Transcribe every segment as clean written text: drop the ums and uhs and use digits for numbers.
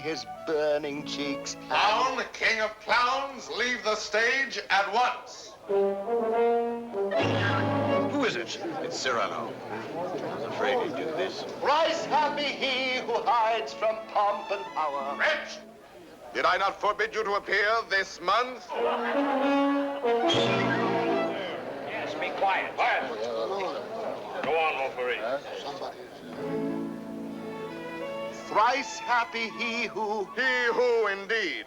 his burning cheeks. Clown, king of clowns, leave the stage at once. Who is it? It's Cyrano. I was afraid he'd do this. Thrice happy he who hides from pomp and power. Wretch! Did I not forbid you to appear this month? Yes, be quiet. Quiet. Go on, Montfleury. Thrice happy he who... He who, indeed.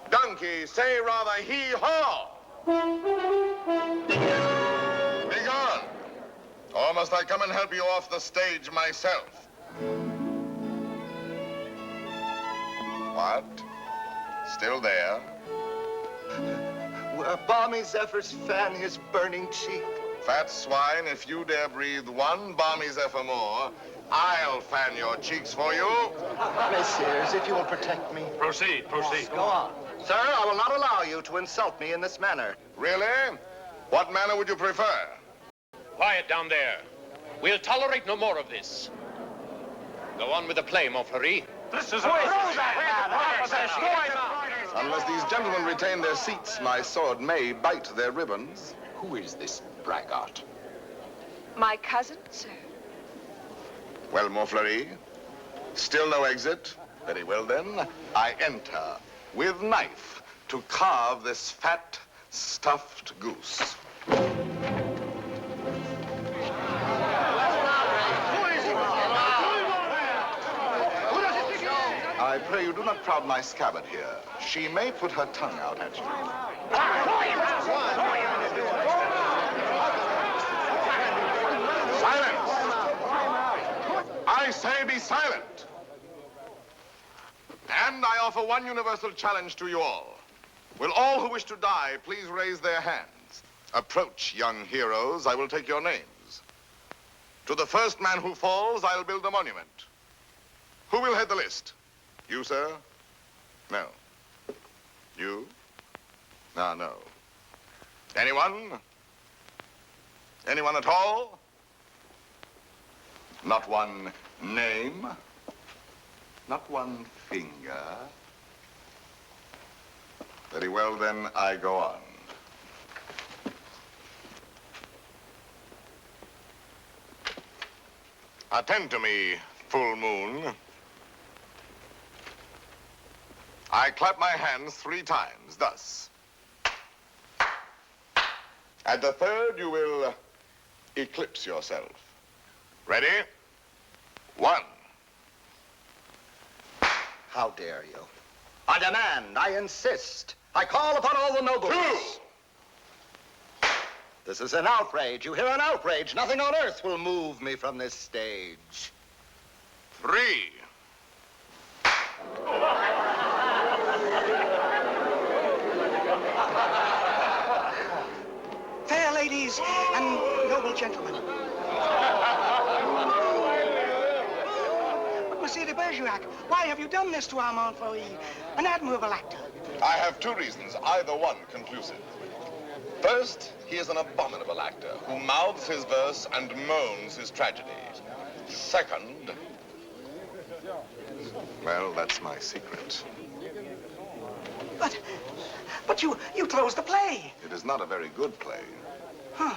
Donkey, say rather hee-haw. Be gone. Or must I come and help you off the stage myself? What? Still there? Where balmy zephyrs fan his burning cheek. Fat swine, if you dare breathe one balmy zephyr more, I'll fan your cheeks for you. Messieurs, if you will protect me. Proceed, proceed. Go on. Sir, I will not allow you to insult me in this manner. Really? What manner would you prefer? Quiet down there. We'll tolerate no more of this. Go on with the play, Montfleury. This is Unless these gentlemen retain their seats, my sword may bite their ribbons. Who is this braggart? My cousin, sir. Well, Montfleury, still no exit? Very well, then. I enter with knife to carve this fat, stuffed goose. I pray you do not crowd my scabbard here. She may put her tongue out at you. Silence! I say be silent. And I offer one universal challenge to you all. Will all who wish to die please raise their hands? Approach, young heroes. I will take your names. To the first man who falls, I'll build a monument. Who will head the list? You, sir? No. You? Ah, no. Anyone? Anyone at all? Not one name? Not one finger? Very well, then, I go on. Attend to me, full moon. I clap my hands 3 times, thus. At the third, you will eclipse yourself. Ready? 1. How dare you? I demand, I insist. I call upon all the nobles. 2. This is an outrage. You hear, an outrage. Nothing on earth will move me from this stage. 3. Fair ladies and noble gentlemen. But Monsieur de Bergerac, why have you done this to our Montfleury, an admirable actor? I have 2 reasons, either one conclusive. First, he is an abominable actor who mouths his verse and moans his tragedy. Second, well, that's my secret. But you closed the play. It is not a very good play. Huh.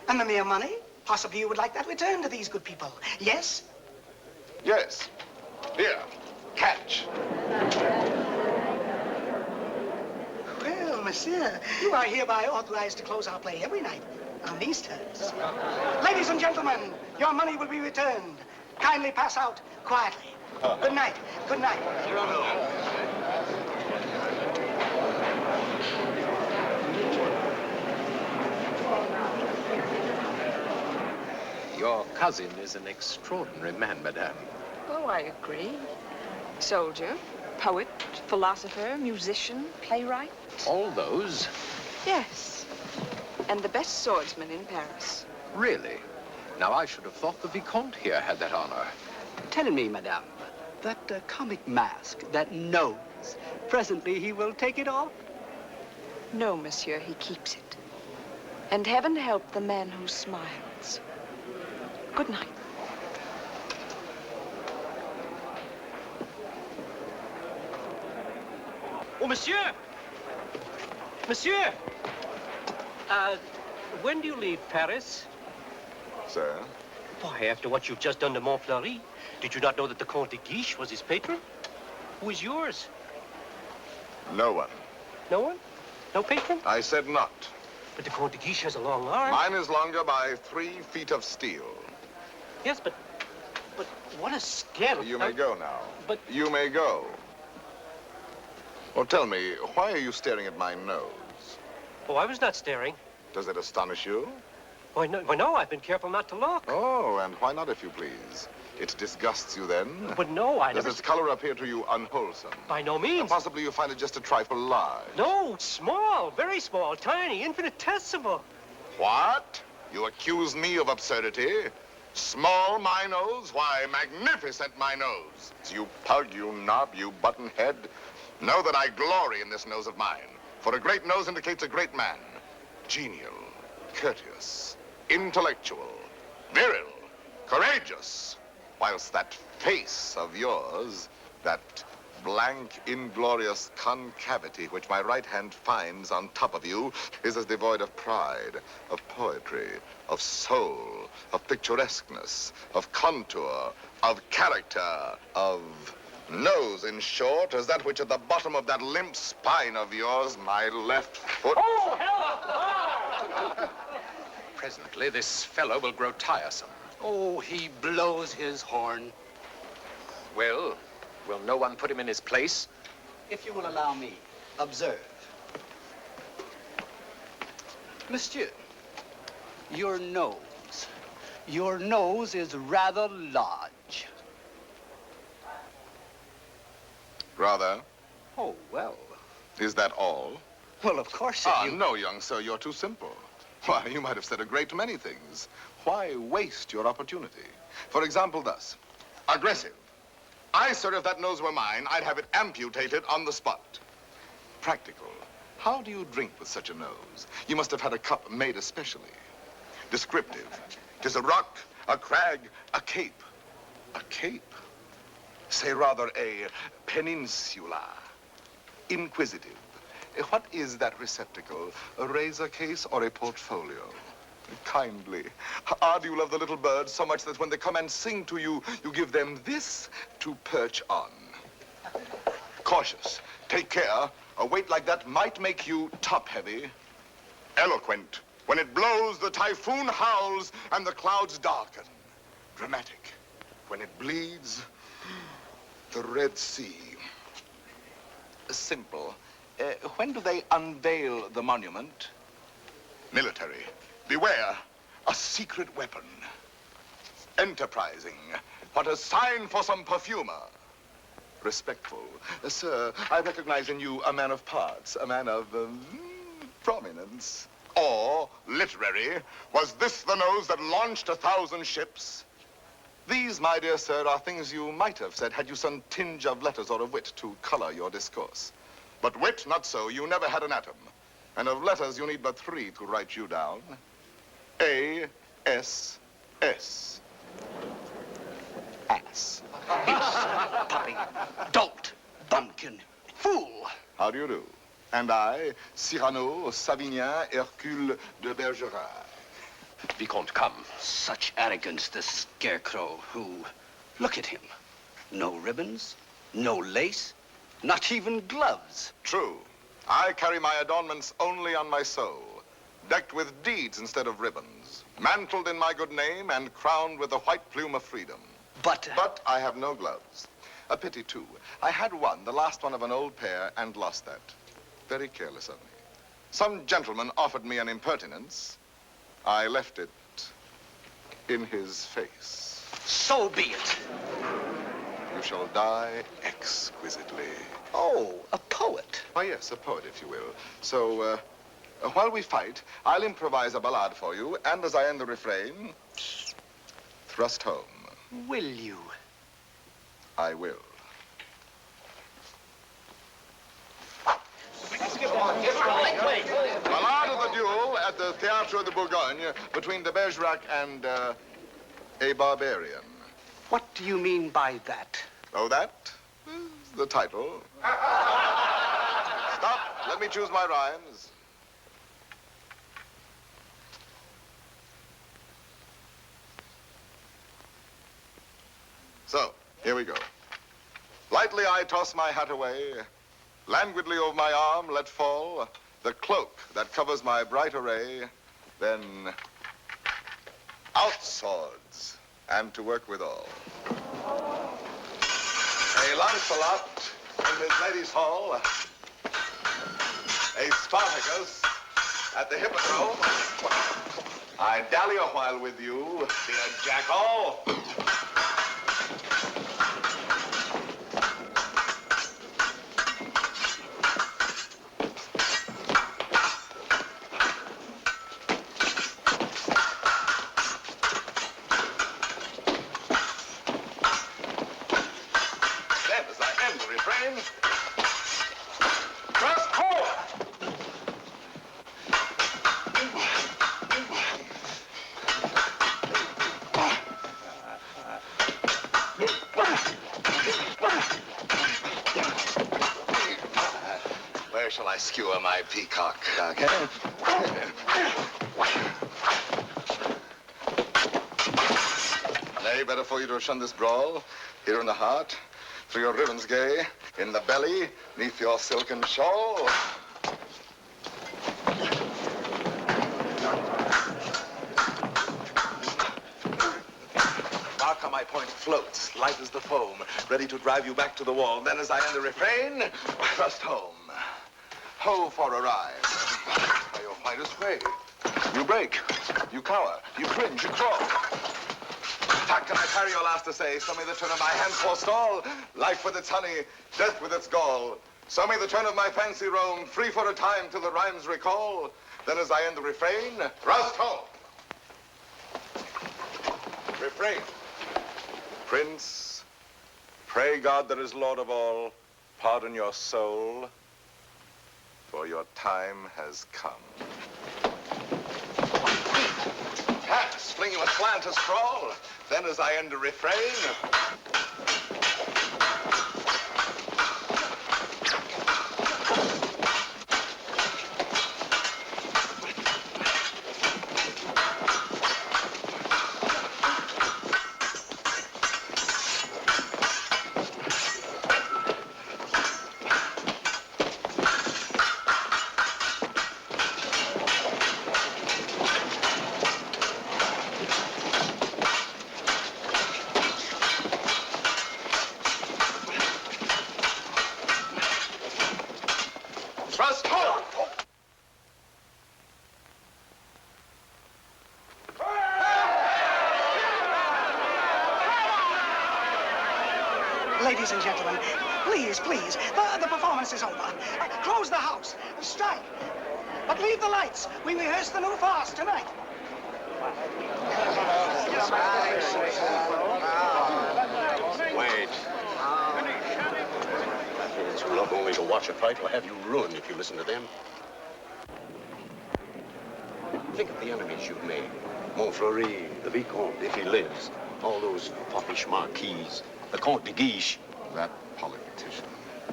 And the mere money? Possibly you would like that returned to these good people. Yes? Yes. Here, catch. Well, monsieur, you are hereby authorized to close our play every night on these terms. Ladies and gentlemen, your money will be returned. Kindly pass out quietly. Good night. Good night. Your cousin is an extraordinary man, madame. Oh, I agree. Soldier, poet, philosopher, musician, playwright. All those? Yes. And the best swordsman in Paris. Really? Now, I should have thought the Vicomte here had that honor. Tell me, madame, that comic mask, that nose, presently he will take it off? No, monsieur, he keeps it. And heaven help the man who smiles. Good night. Oh, monsieur! Monsieur! When do you leave Paris? Sir? Why, after what you've just done to Montfleury, did you not know that the Comte de Guiche was his patron? Who is yours? No one. No one? No patron? I said not. But the Comte de Guiche has a long arm. Mine is longer by 3 feet of steel. Yes, but what a scandal. You may go now. But... You may go. Well, tell me, why are you staring at my nose? Oh, I was not staring. Does it astonish you? Why, no, I've been careful not to look. Oh, and why not, if you please? It disgusts you then? But no, I never... Does its color appear to you unwholesome? By no means. And possibly you find it just a trifle large? No, small, very small, tiny, infinitesimal. What? You accuse me of absurdity? Small, my nose? Why, magnificent, my nose. You pug, you knob, you buttonhead. Know that I glory in this nose of mine. For a great nose indicates a great man. Genial, courteous, intellectual, virile, courageous. Whilst that face of yours, that blank, inglorious concavity which my right hand finds on top of you, is as devoid of pride, of poetry, of soul, of picturesqueness, of contour, of character, of nose, in short, as that which at the bottom of that limp spine of yours, my left foot... Oh, help! Presently, this fellow will grow tiresome. Oh, he blows his horn. Well, will no one put him in his place? If you will allow me, observe. Monsieur, your nose. Your nose is rather large. Rather? Oh, well. Is that all? Well, of course, No, young sir, you're too simple. Why, you might have said a great many things. Why waste your opportunity? For example, thus. Aggressive. Sir, if that nose were mine, I'd have it amputated on the spot. Practical. How do you drink with such a nose? You must have had a cup made especially. Descriptive. 'Tis a rock, a crag, a cape. A cape? Say rather a peninsula. Inquisitive. What is that receptacle? A razor case or a portfolio? Kindly. Ah, do you love the little birds so much that when they come and sing to you, you give them this to perch on? Cautious. Take care. A weight like that might make you top-heavy. Eloquent. When it blows, the typhoon howls and the clouds darken. Dramatic. When it bleeds, the Red Sea. Simple. When do they unveil the monument? Military. Beware, a secret weapon. Enterprising. What a sign for some perfumer. Respectful. Sir, I recognize in you a man of parts, a man of prominence. Or, literary, was this the nose that launched 1,000 ships? These, my dear sir, are things you might have said had you some tinge of letters or of wit to color your discourse. But wit, not so. You never had an atom. And of letters, you need but 3 to write you down. A-S-S. Ass. Puppy, dolt, bumpkin, fool. How do you do? And I, Cyrano, Savinien, Hercule de Bergerac. Vicomte, come. Such arrogance, the scarecrow who... Look at him. No ribbons, no lace, not even gloves. True. I carry my adornments only on my soul, decked with deeds instead of ribbons, mantled in my good name and crowned with the white plume of freedom. But I have no gloves. A pity, too. I had one, the last one of an old pair, and lost that. Very careless of me. Some gentleman offered me an impertinence. I left it in his face. So be it. You shall die exquisitely. Oh, a poet. Why, yes, a poet, if you will. So, while we fight, I'll improvise a ballade for you, and as I end the refrain, thrust home. Will you? I will. Ballade of the duel at the Théâtre de Bourgogne between de Bergerac and a barbarian. What do you mean by that? Oh, that is the title. Let me choose my rhymes. So, here we go. Lightly I toss my hat away, languidly over my arm let fall the cloak that covers my bright array, then out swords, and to work withal. A Lancelot in his lady's hall, a Spartacus at the hippodrome. I dally a while with you, dear jackal. Where shall I skewer my peacock? Okay. Nay, better for you to shun this brawl. Here in the heart, through your ribbons gay, in the belly, neath your silken shawl. Mark how my point floats, light as the foam, ready to drive you back to the wall. Then as I end the refrain, thrust home. Ho for a ride. By your finest way. You break, you cower, you cringe, you crawl. Tack, can I carry your last essay? Show me the turn of my hand forestall. Life with its honey, death with its gall. Show me the turn of my fancy roam, free for a time till the rhymes recall. Then as I end the refrain, thrust home. Refrain. Prince, pray God that is Lord of all, pardon your soul, for your time has come. Pass, fling you aslant a scroll. Then as I end a refrain, thrust home. Ladies and gentlemen, please, please, the performance is over. Close the house, strike. But leave the lights. We rehearse the new farce tonight. Wait. It's not only to watch a fight, will have you ruined if you listen to them. Think of the enemies you've made. Montfleury, the Vicomte, if he lives. All those foppish marquises. The Comte de Guiche. That politician.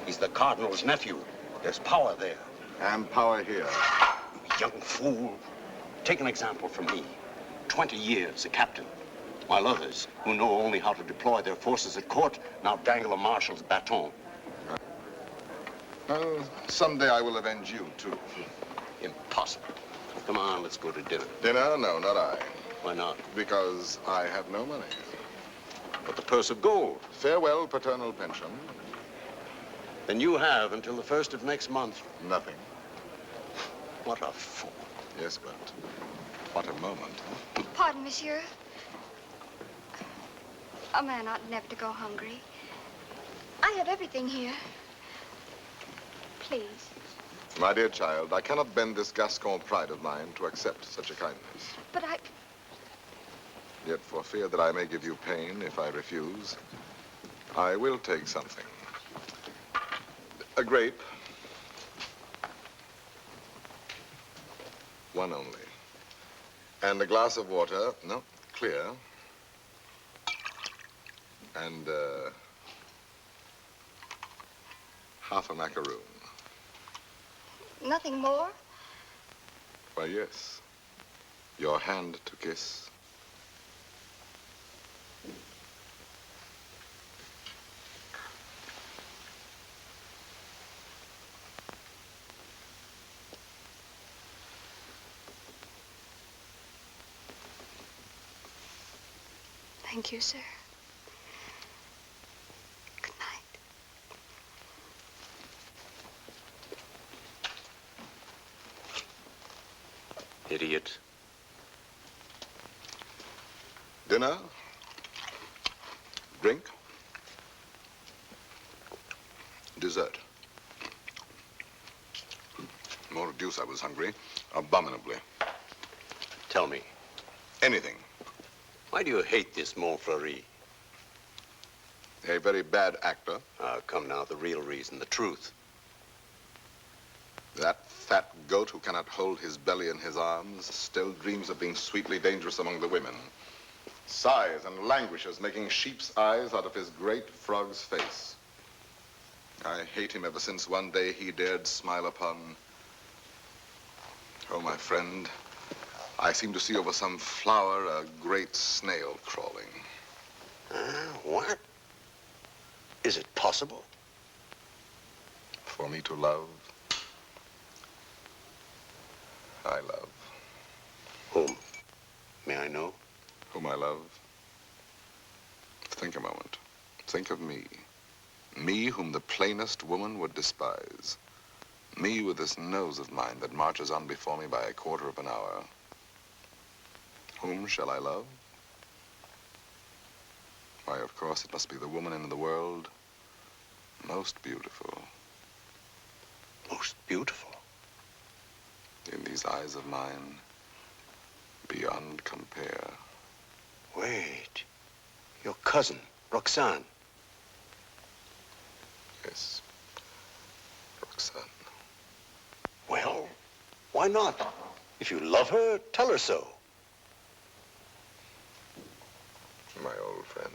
He's the Cardinal's nephew. There's power there. And power here. Young fool. Take an example from me. 20 years a captain. While others, who know only how to deploy their forces at court, now dangle a marshal's baton. Well, someday I will avenge you, too. Impossible. Come on, let's go to dinner. Dinner? No, not I. Why not? Because I have no money. But the purse of gold. Farewell, paternal pension. Then you have until the 1st of next month. Nothing. What a fool. Yes, but what a moment. Pardon, monsieur. A man ought never to go hungry. I have everything here. Please. My dear child, I cannot bend this Gascon pride of mine to accept such a kindness. But I... Yet for fear that I may give you pain if I refuse, I will take something. A grape. One only. And a glass of water, no, clear. And half a macaroon. Nothing more? Why, yes. Your hand to kiss. Thank you, sir. Good night. Idiot. Dinner? Drink? Dessert? More deuce, I was hungry. Abominably. Tell me, Anything. why do you hate this Montfleury? A very bad actor. Come now, the real reason, the truth. That fat goat who cannot hold his belly in his arms still dreams of being sweetly dangerous among the women. Sighs and languishes, making sheep's eyes out of his great frog's face. I hate him ever since one day he dared smile upon... Oh, my friend, I seem to see over some flower a great snail crawling. What? Is it possible? For me to love, I love. Whom? May I know? Whom I love? Think a moment. Think of me. Me whom the plainest woman would despise. Me with this nose of mine that marches on before me by a quarter of an hour. Whom shall I love? Why, of course, it must be the woman in the world most beautiful. Most beautiful? In these eyes of mine, beyond compare. Wait. Your cousin, Roxane. Yes, Roxane. Well, why not? If you love her, tell her so. My old friend.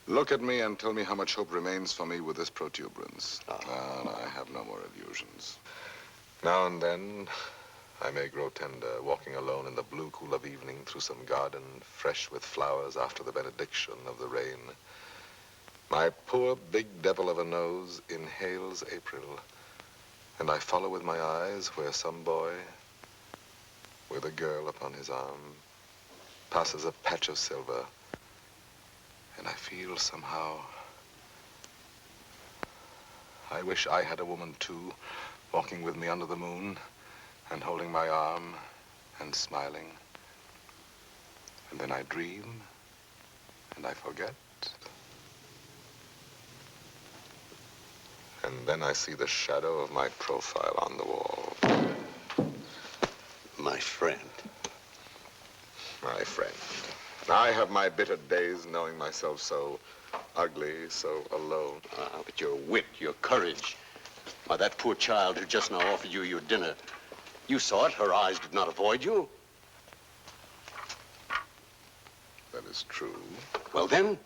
Look at me and tell me how much hope remains for me with this protuberance. And I have no more illusions. Now and then, I may grow tender, walking alone in the blue cool of evening through some garden fresh with flowers after the benediction of the rain. My poor big devil of a nose inhales April, and I follow with my eyes where some boy, with a girl upon his arm, passes a patch of silver, and I feel somehow, I wish I had a woman too, walking with me under the moon, and holding my arm, and smiling. And then I dream, and I forget. And then I see the shadow of my profile on the wall. My friend. My friend. I have my bitter days knowing myself so ugly, so alone. But your wit, your courage. Why, that poor child who just now offered you your dinner, you saw it. Her eyes did not avoid you. That is true. Well then,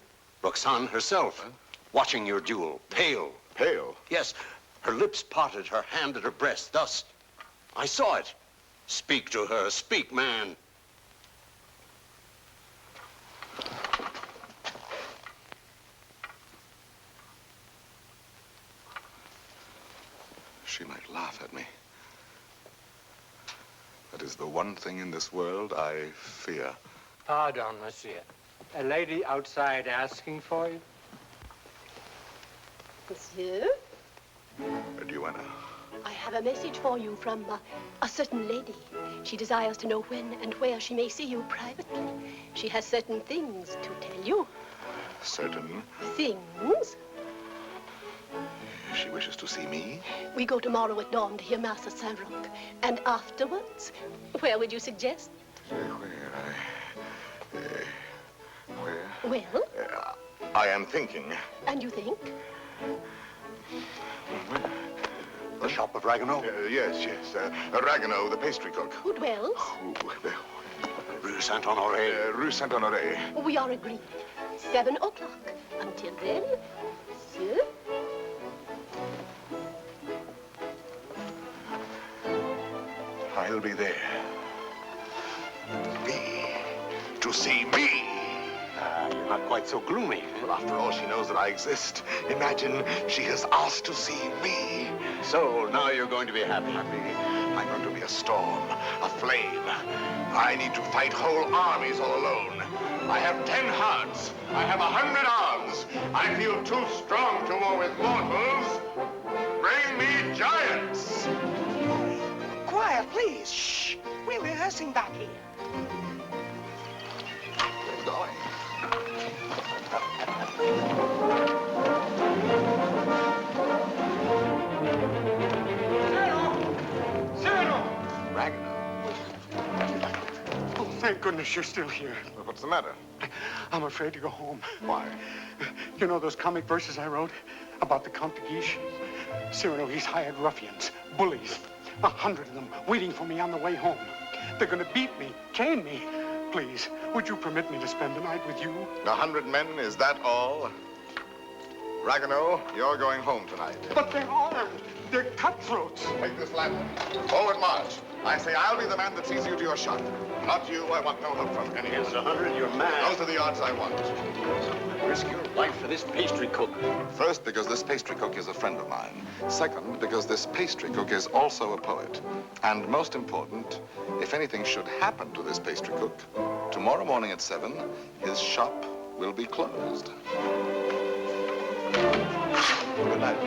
Roxane herself, watching your duel, pale. Pale? Yes, her lips parted, her hand at her breast, thus. I saw it. Speak to her, speak, man. She might laugh at me. That is the one thing in this world I fear. Pardon, monsieur. A lady outside asking for you? Monsieur, A duenna. I have a message for you from a certain lady. She desires to know when and where she may see you privately. She has certain things to tell you. Certain. Things? She wishes to see me? We go tomorrow at dawn to hear Mass at Saint-Roch. And afterwards, where would you suggest? Where? Well? I am thinking. And you think? The shop of Ragueneau? Yes. Ragueneau, the pastry cook. Who dwells? Rue Saint-Honoré. Rue Saint-Honoré. We are agreed. 7 o'clock. Until then, monsieur. I'll be there. To see me. You're not quite so gloomy. Well, after all, she knows that I exist. Imagine she has asked to see me. So now you're going to be happy. I'm going to be a storm, a flame. I need to fight whole armies all alone. I have 10 hearts. I have 100 arms. I feel too strong to war with mortals. Bring me giants. Quiet, please. Shh. We're rehearsing back here. We're going. Cyrano! Ragnar. Oh, thank goodness you're still here. Well, what's the matter? I'm afraid to go home. Why? You know those comic verses I wrote about the Count de Guiche? Cyrano, he's hired ruffians, bullies, 100 of them waiting for me on the way home. They're going to beat me, chain me. Please, would you permit me to spend the night with you? 100 men, is that all? Ragnar, you're going home tonight. But they're armed. They're cutthroats. Take this lantern. Forward march. I say I'll be the man that sees you to your shot. Not you. I want no help from anyone. Against 100, you're mad. Those are the odds I want. Risk your life for this pastry cook. First, because this pastry cook is a friend of mine. Second, because this pastry cook is also a poet. And most important, if anything should happen to this pastry cook, tomorrow morning at 7, his shop will be closed. Good night.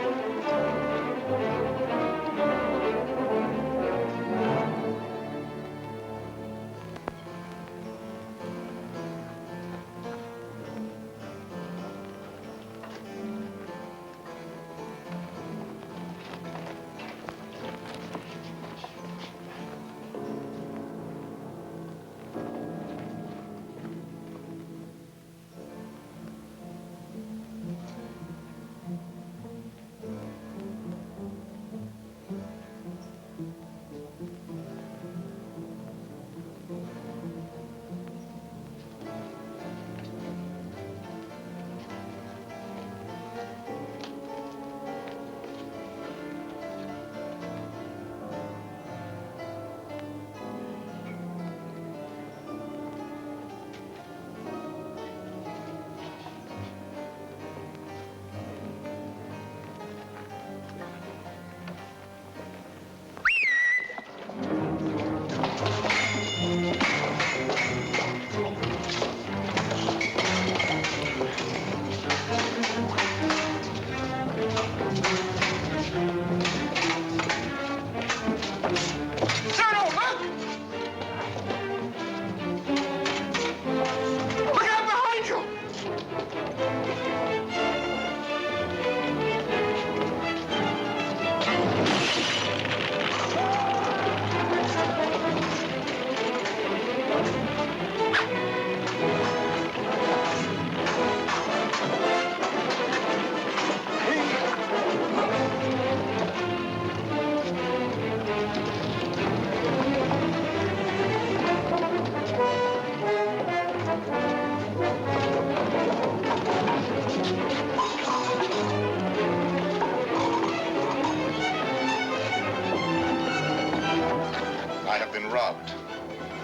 Robbed.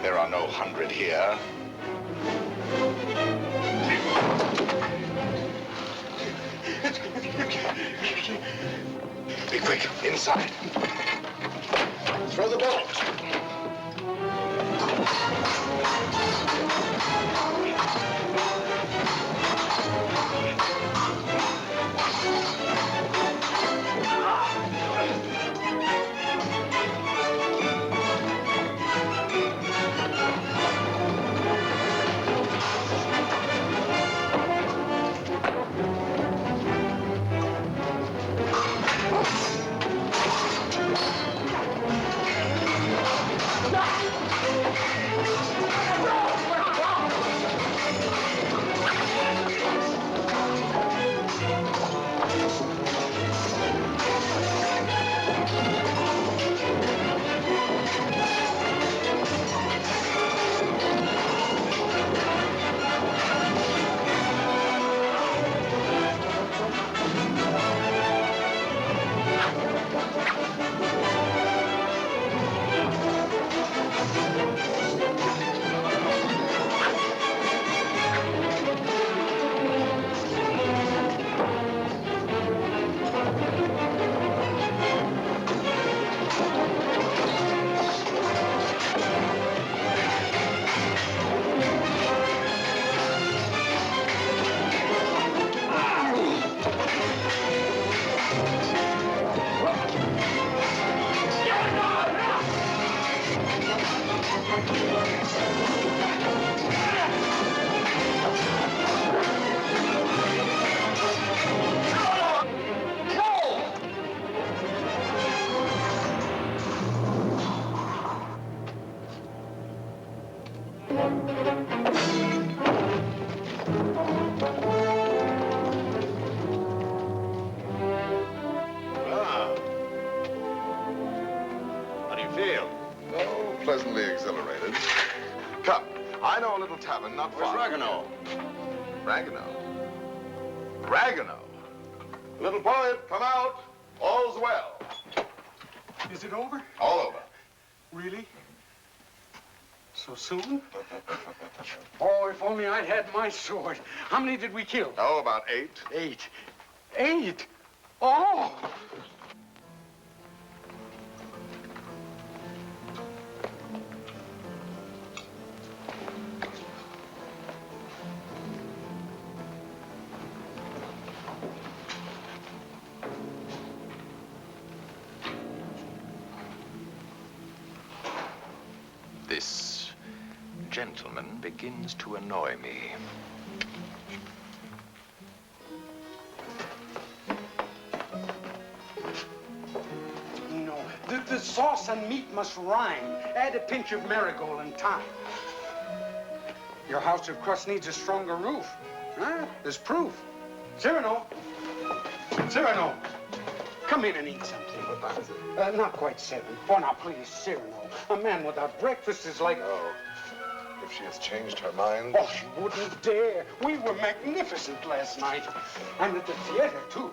There are no 100 here. Be quick, inside. Throw the bolt. you feel? Oh, pleasantly exhilarated. Come, I know a little tavern not far. Where's Ragueneau? Ragueneau? Ragueneau? Little poet, come out. All's well. Is it over? All over. Really? So soon? Oh, if only I'd had my sword. How many did we kill? Oh, about 8. 8. 8? Oh! This gentleman begins to annoy me. No, the sauce and meat must rhyme. Add a pinch of marigold and thyme. Your house of crust needs a stronger roof. Huh? There's proof. Cyrano! Cyrano! Come in and eat something. Not quite 7. Oh, now, please, Cyrano. A man without breakfast is like... Oh, if she has changed her mind. Oh, she wouldn't dare. We were magnificent last night. And at the theater, too.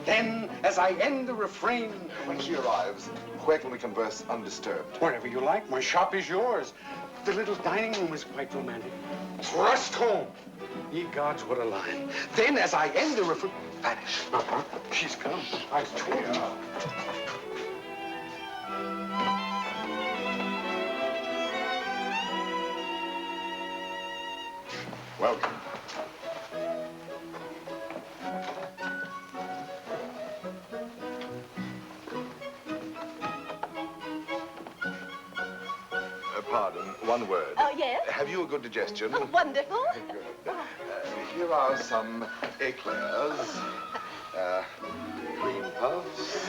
Then, as I end the refrain... When she arrives, where can we converse undisturbed? Wherever you like. My shop is yours. The little dining room is quite romantic. Thrust home. Ye gods, what a line. Then, as I end the refrain... Vanish. Uh-huh. She's come. I've told you. Welcome. Pardon, one word. Oh, yes? Have you a good digestion? Oh, wonderful. Good. Here are some eclairs, cream puffs,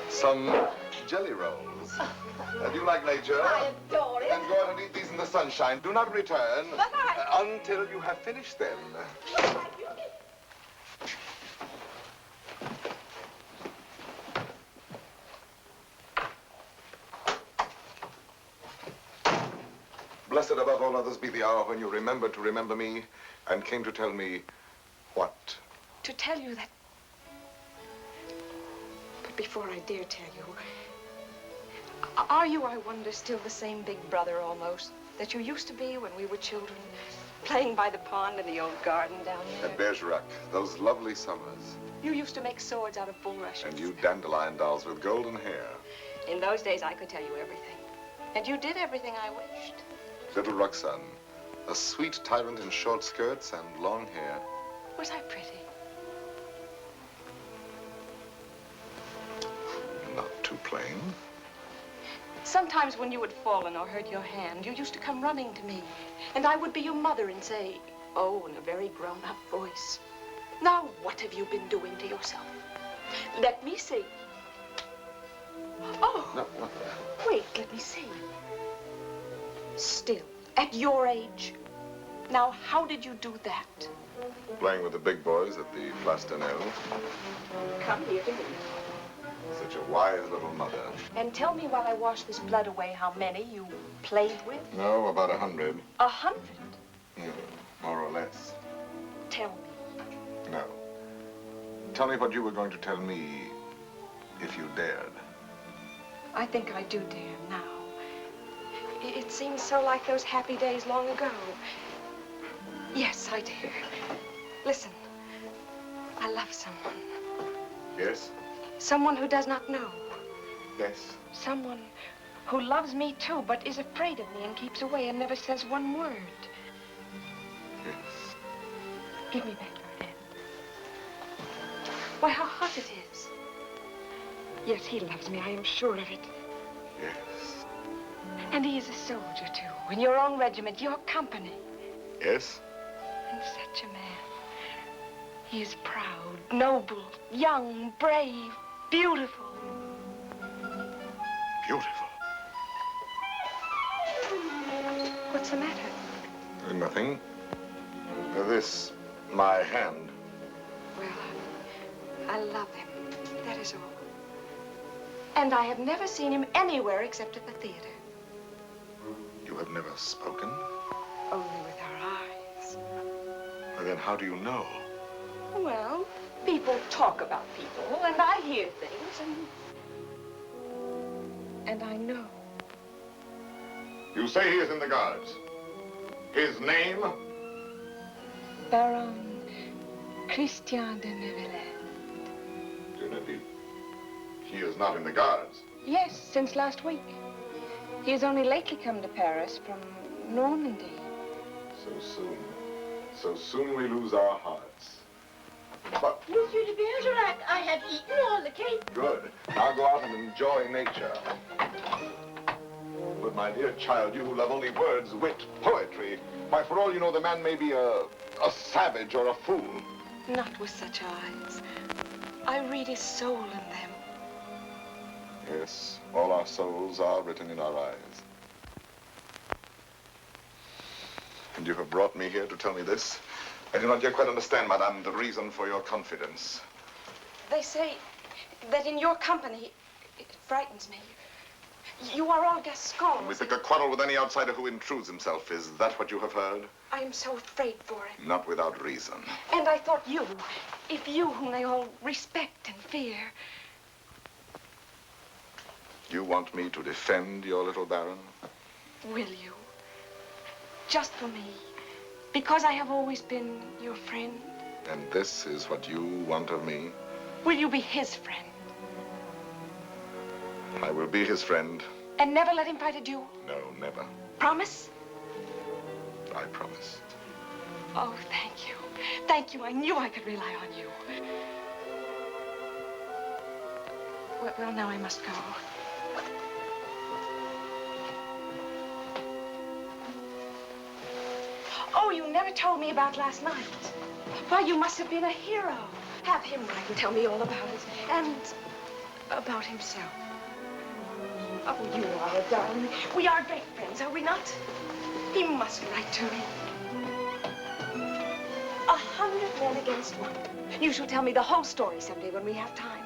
some jelly rolls. Do you like nature? I adore it. Then go out and eat these in the sunshine. Do not return until you have finished them. Blessed above all others be the hour when you remembered to remember me and came to tell me what? To tell you that... But before I dare tell you, are you, I wonder, still the same big brother almost that you used to be when we were children, playing by the pond in the old garden down there? At Bergerac, those lovely summers. You used to make swords out of bulrushes. And you dandelion dolls with golden hair. In those days, I could tell you everything. And you did everything I wished. Little Roxane, a sweet tyrant in short skirts and long hair. Was I pretty? Not too plain. Sometimes when you had fallen or hurt your hand, you used to come running to me. And I would be your mother and say, oh, in a very grown-up voice, now what have you been doing to yourself? Let me see. Oh, No, not that. wait, let me see. Still, at your age. Now, how did you do that? Playing with the big boys at the Place d'Anel. Come here to me. Such a wise little mother. And tell me while I wash this blood away how many you played with. No, about 100. 100? More or less. Tell me. No. Tell me what you were going to tell me if you dared. I think I do dare now. It seems so like those happy days long ago. Yes, I dare. Listen, I love someone. Yes? Someone who does not know. Yes. Someone who loves me too, but is afraid of me and keeps away and never says one word. Yes. Give me back your hand. Why, how hot it is. Yes, he loves me, I am sure of it. Yes. And he is a soldier, too, in your own regiment, your company. Yes? And such a man. He is proud, noble, young, brave, beautiful. Beautiful. What's the matter? Nothing. This, my hand. Well, I love him. That is all. And I have never seen him anywhere except at the theater. You have never spoken? Only with our eyes. Well, then how do you know? Well, people talk about people, and I hear things, and I know. You say he is in the Guards. His name? Baron Christian de Neuvillette. He is not in the Guards. Yes, since last week. He has only lately come to Paris from Normandy. So soon. So soon we lose our hearts. But Monsieur de Bergerac, I have eaten all the cake. good. Now go out and enjoy nature. But my dear child, you who love only words, wit, poetry, why, for all you know, the man may be a savage or a fool. Not with such eyes. I read his soul in them. Yes, all our souls are written in our eyes. And you have brought me here to tell me this? I do not yet quite understand, madame, the reason for your confidence. They say that in your company, it frightens me. You are all Gascons. We pick a quarrel with any outsider who intrudes himself. Is that what you have heard? I am so afraid for him. Not without reason. And I thought you, if you whom they all respect and fear. You want me to defend your little baron? Will you? Just for me. Because I have always been your friend. And this is what you want of me? Will you be his friend? I will be his friend. And never let him fight a duel? No, never. Promise? I promise. Oh, thank you. Thank you. I knew I could rely on you. Well, now I must go. Oh, you never told me about last night. Why, you must have been a hero. Have him write and tell me all about it. And about himself. Oh, you are a darling. We are great friends, are we not? He must write to me. 100 men against one. You shall tell me the whole story someday when we have time.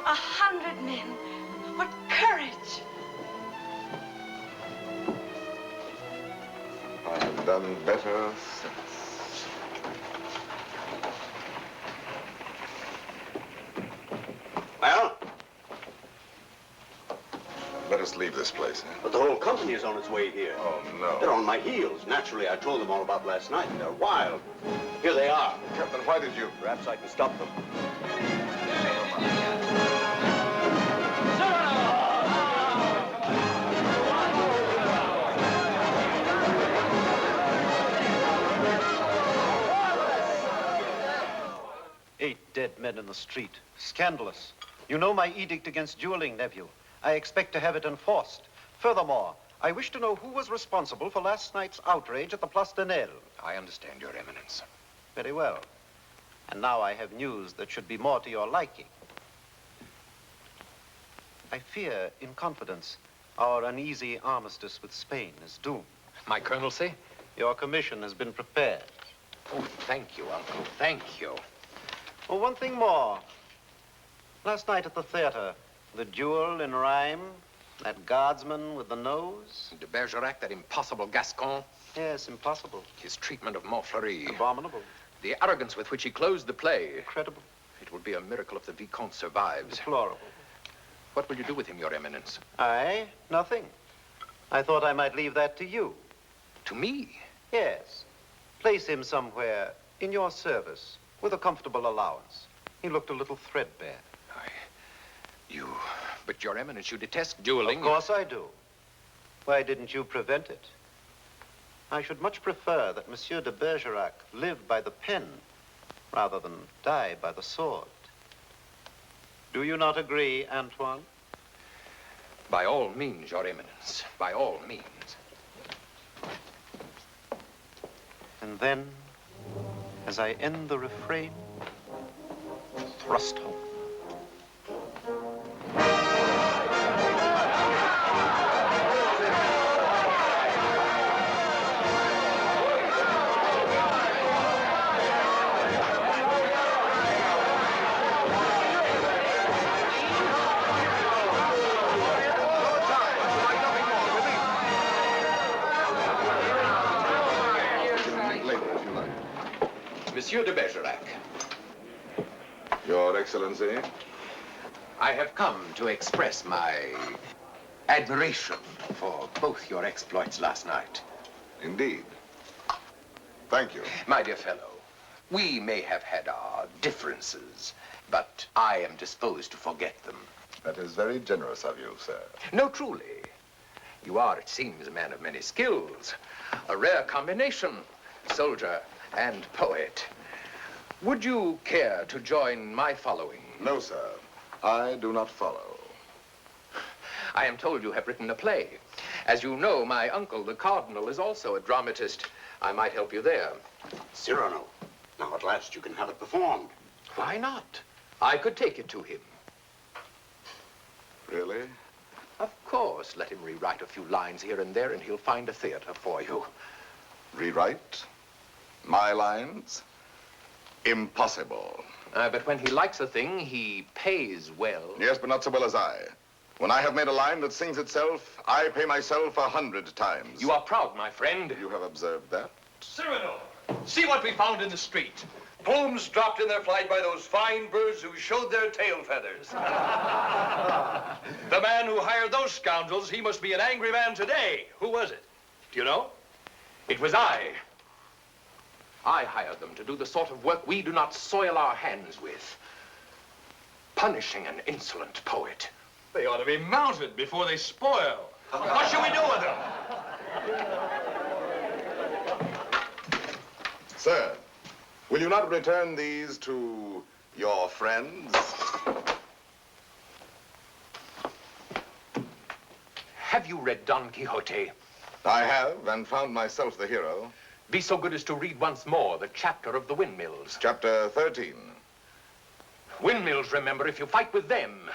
100 men. What courage! I have done better since. Well? Let us leave this place, eh? But the whole company is on its way here. Oh, no. They're on my heels. Naturally, I told them all about last night. They're wild. Here they are. Captain, why did you? Perhaps I can stop them. Dead men in the street. Scandalous. You know my edict against dueling, nephew. I expect to have it enforced. Furthermore, I wish to know who was responsible for last night's outrage at the Place de Nel. I understand, Your Eminence. Very well. And now I have news that should be more to your liking. I fear, in confidence, our uneasy armistice with Spain is doomed. My colonelcy? Your commission has been prepared. Oh, thank you, Uncle. Thank you. Oh, one thing more. Last night at the theater, the duel in rhyme, that guardsman with the nose. De Bergerac, that impossible Gascon. Yes, impossible. His treatment of Montfleury. Abominable. The arrogance with which he closed the play. Incredible. It will be a miracle if the Vicomte survives. Deplorable. What will you do with him, Your Eminence? I? Nothing. I thought I might leave that to you. To me? Yes. Place him somewhere in your service with a comfortable allowance. He looked a little threadbare. But Your Eminence, you detest dueling. Of course I do. Why didn't you prevent it? I should much prefer that Monsieur de Bergerac live by the pen rather than die by the sword. Do you not agree, Antoine? By all means, Your Eminence. By all means. And then, as I end the refrain, thrust home. Monsieur de Bergerac. Your Excellency. I have come to express my admiration for both your exploits last night. Indeed. Thank you. My dear fellow, we may have had our differences, but I am disposed to forget them. That is very generous of you, sir. No, truly. You are, it seems, a man of many skills. A rare combination, soldier and poet. Would you care to join my following? No, sir. I do not follow. I am told you have written a play. As you know, my uncle, the Cardinal, is also a dramatist. I might help you there. Cyrano, now at last you can have it performed. Why not? I could take it to him. Really? Of course. Let him rewrite a few lines here and there, and he'll find a theater for you. Rewrite? My lines? Impossible. But when he likes a thing, he pays well. Yes, but not so well as I. When I have made a line that sings itself, I pay myself 100 times. You are proud, my friend. You have observed that? Cyrano, see what we found in the street. Plumes dropped in their flight by those fine birds who showed their tail feathers. The man who hired those scoundrels, he must be an angry man today. Who was it? Do you know? It was I. I hired them to do the sort of work we do not soil our hands with. Punishing an insolent poet. They ought to be mounted before they spoil. What shall we do with them? Sir, will you not return these to your friends? Have you read Don Quixote? I have, and found myself the hero. Be so good as to read once more the chapter of the windmills. Chapter 13. Windmills, remember, if you fight with them,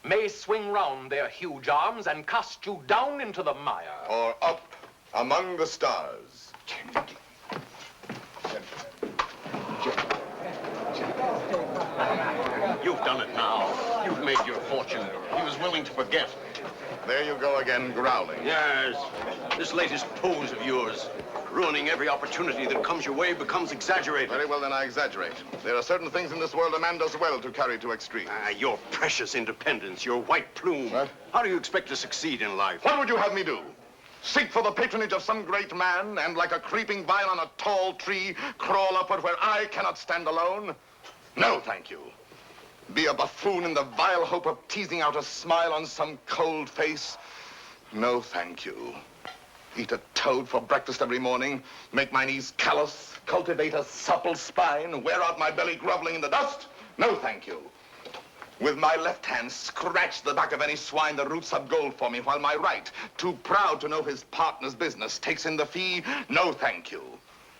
may swing round their huge arms and cast you down into the mire. Or up among the stars. You've done it now. You've made your fortune. He was willing to forget. There you go again, growling. Yes. This latest pose of yours, ruining every opportunity that comes your way, becomes exaggerated. Very well, then I exaggerate. There are certain things in this world a man does well to carry to extremes. Your precious independence, your white plume. What? How do you expect to succeed in life? What would you have me do? Seek for the patronage of some great man and, like a creeping vine on a tall tree, crawl upward where I cannot stand alone? No, thank you. Be a buffoon in the vile hope of teasing out a smile on some cold face? No, thank you. Eat a toad for breakfast every morning, make my knees callous, cultivate a supple spine, wear out my belly groveling in the dust? No, thank you. With my left hand, scratch the back of any swine that roots up gold for me, while my right, too proud to know his partner's business, takes in the fee? No, thank you.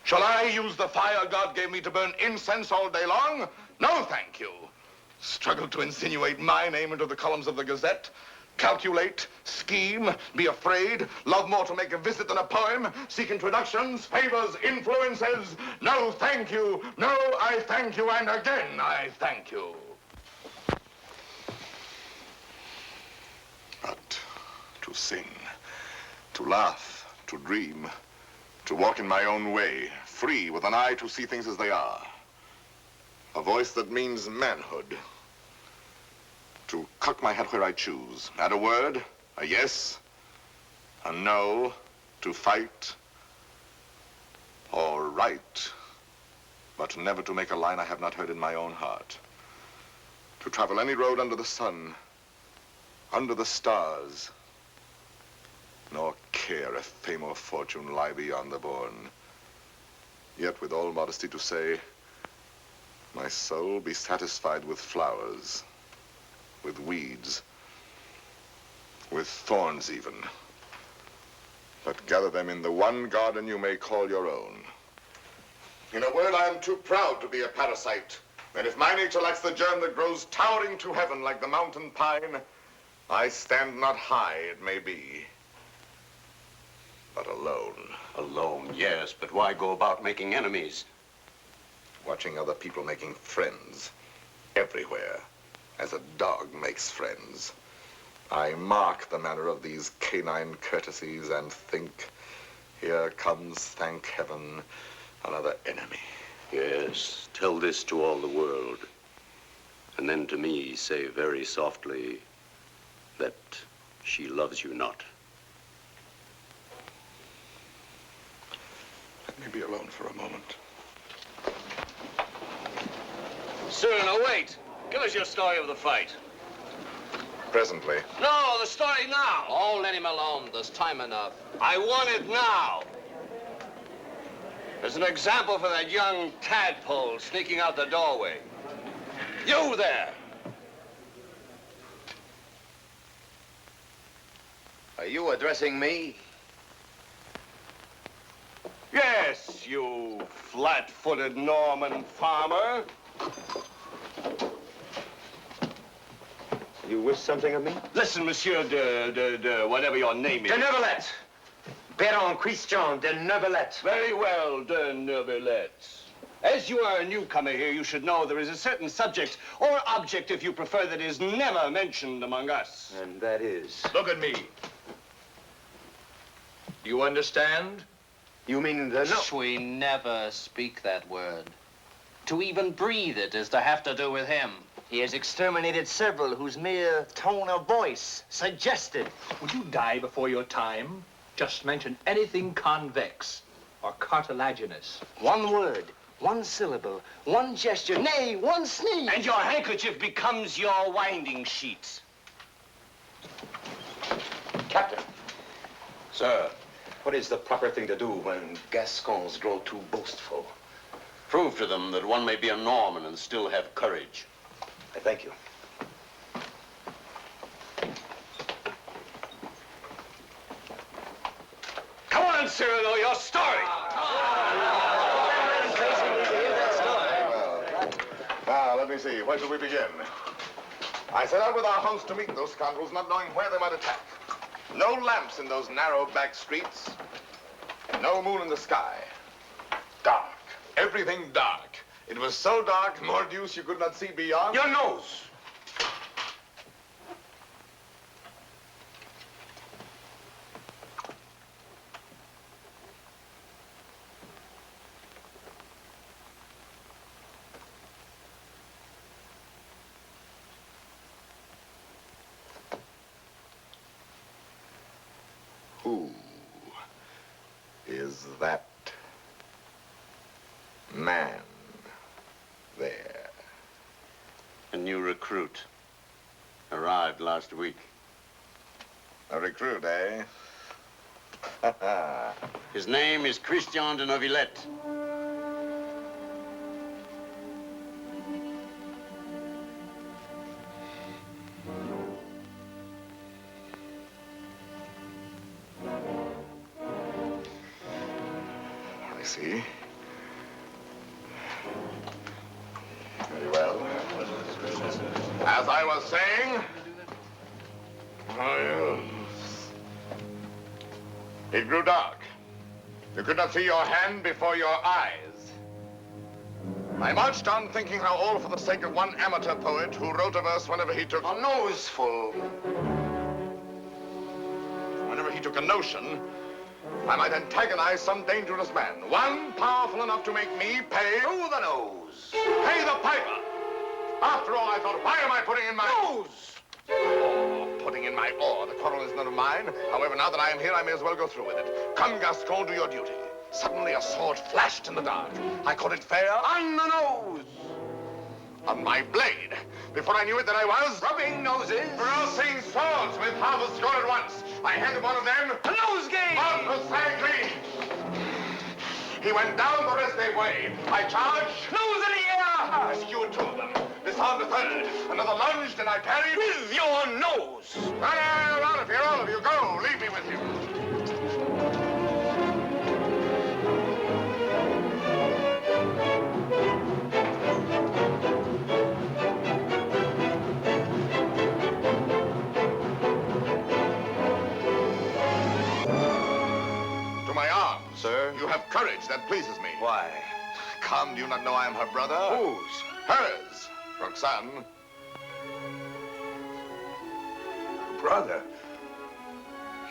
Shall I use the fire God gave me to burn incense all day long? No, thank you. Struggle to insinuate my name into the columns of the Gazette? Calculate, scheme, be afraid, love more to make a visit than a poem, seek introductions, favors, influences? No, thank you. No, I thank you, and again, I thank you. But to sing, to laugh, to dream, to walk in my own way, free, with an eye to see things as they are. A voice that means manhood. To cock my head where I choose. Add a word, a yes, a no, to fight or write, but never to make a line I have not heard in my own heart. To travel any road under the sun, under the stars, nor care if fame or fortune lie beyond the bourne. Yet with all modesty to say, my soul be satisfied with flowers, with weeds, with thorns even, but gather them in the one garden you may call your own. In a word, I am too proud to be a parasite, and if my nature lacks the germ that grows towering to heaven like the mountain pine, I stand not high, it may be, but alone. Alone, yes, but why go about making enemies? Watching other people making friends everywhere, as a dog makes friends. I mark the manner of these canine courtesies and think, here comes, thank heaven, another enemy. Yes, tell this to all the world. And then to me say very softly that she loves you not. Let me be alone for a moment. Cyrano, wait. Give us your story of the fight. Presently. No, the story now. Oh, let him alone. There's time enough. I want it now. As an example for that young tadpole sneaking out the doorway. You there. Are you addressing me? Yes, you flat-footed Norman farmer. You wish something of me? Listen, Monsieur de whatever your name is. De Neuvillette. Baron Christian de Neuvillette. Very well, de Neuvillette. As you are a newcomer here, you should know there is a certain subject, or object, if you prefer, that is never mentioned among us. And that is? Look at me. You understand? You mean the no? We never speak that word. To even breathe it is to have to do with him. He has exterminated several whose mere tone of voice suggested. Would you die before your time? Just mention anything convex or cartilaginous. One word, one syllable, one gesture, nay, one sneeze. And your handkerchief becomes your winding sheet. Captain. Sir. What is the proper thing to do when Gascons grow too boastful? Prove to them that one may be a Norman and still have courage. I thank you. Come on, Cyrano, your story. Now, let me see. Where shall we begin? I set out with our host to meet those scoundrels, not knowing where they might attack. No lamps in those narrow back streets. No moon in the sky. Dark. Everything dark. It was so dark, mordius, you could not see beyond. Your nose. Who is that man there? A new recruit. Arrived last week. A recruit, eh? His name is Christian de Neuvillette. I see. Very well. As I was saying, it grew dark. You could not see your hand before your eyes. I marched on thinking how all for the sake of one amateur poet who wrote a verse whenever he took a noseful. Whenever he took a notion, I might antagonize some dangerous man. One powerful enough to make me pay through the nose. Pay the piper. After all, I thought, why am I putting in my nose? Oh, putting in my oar. The quarrel is none of mine. However, now that I am here, I may as well go through with it. Come, Gascon, do your duty. Suddenly, a sword flashed in the dark. I caught it fair on the nose. On my blade. Before I knew it, that I was rubbing noses. Crossing swords with half a score at once. I handed one of them a nosegay. Precisely. He went down the rest they way. I charged. Nose in the air. Rescued two of them. Disarmed the third. Another lunged, and I parried with your nose. Out of here, all of you. Go. Leave me with you. To my arms. Sir? You have courage. That pleases me. Why? Come, do you not know I am her brother? Whose? Hers. Roxane. Brother.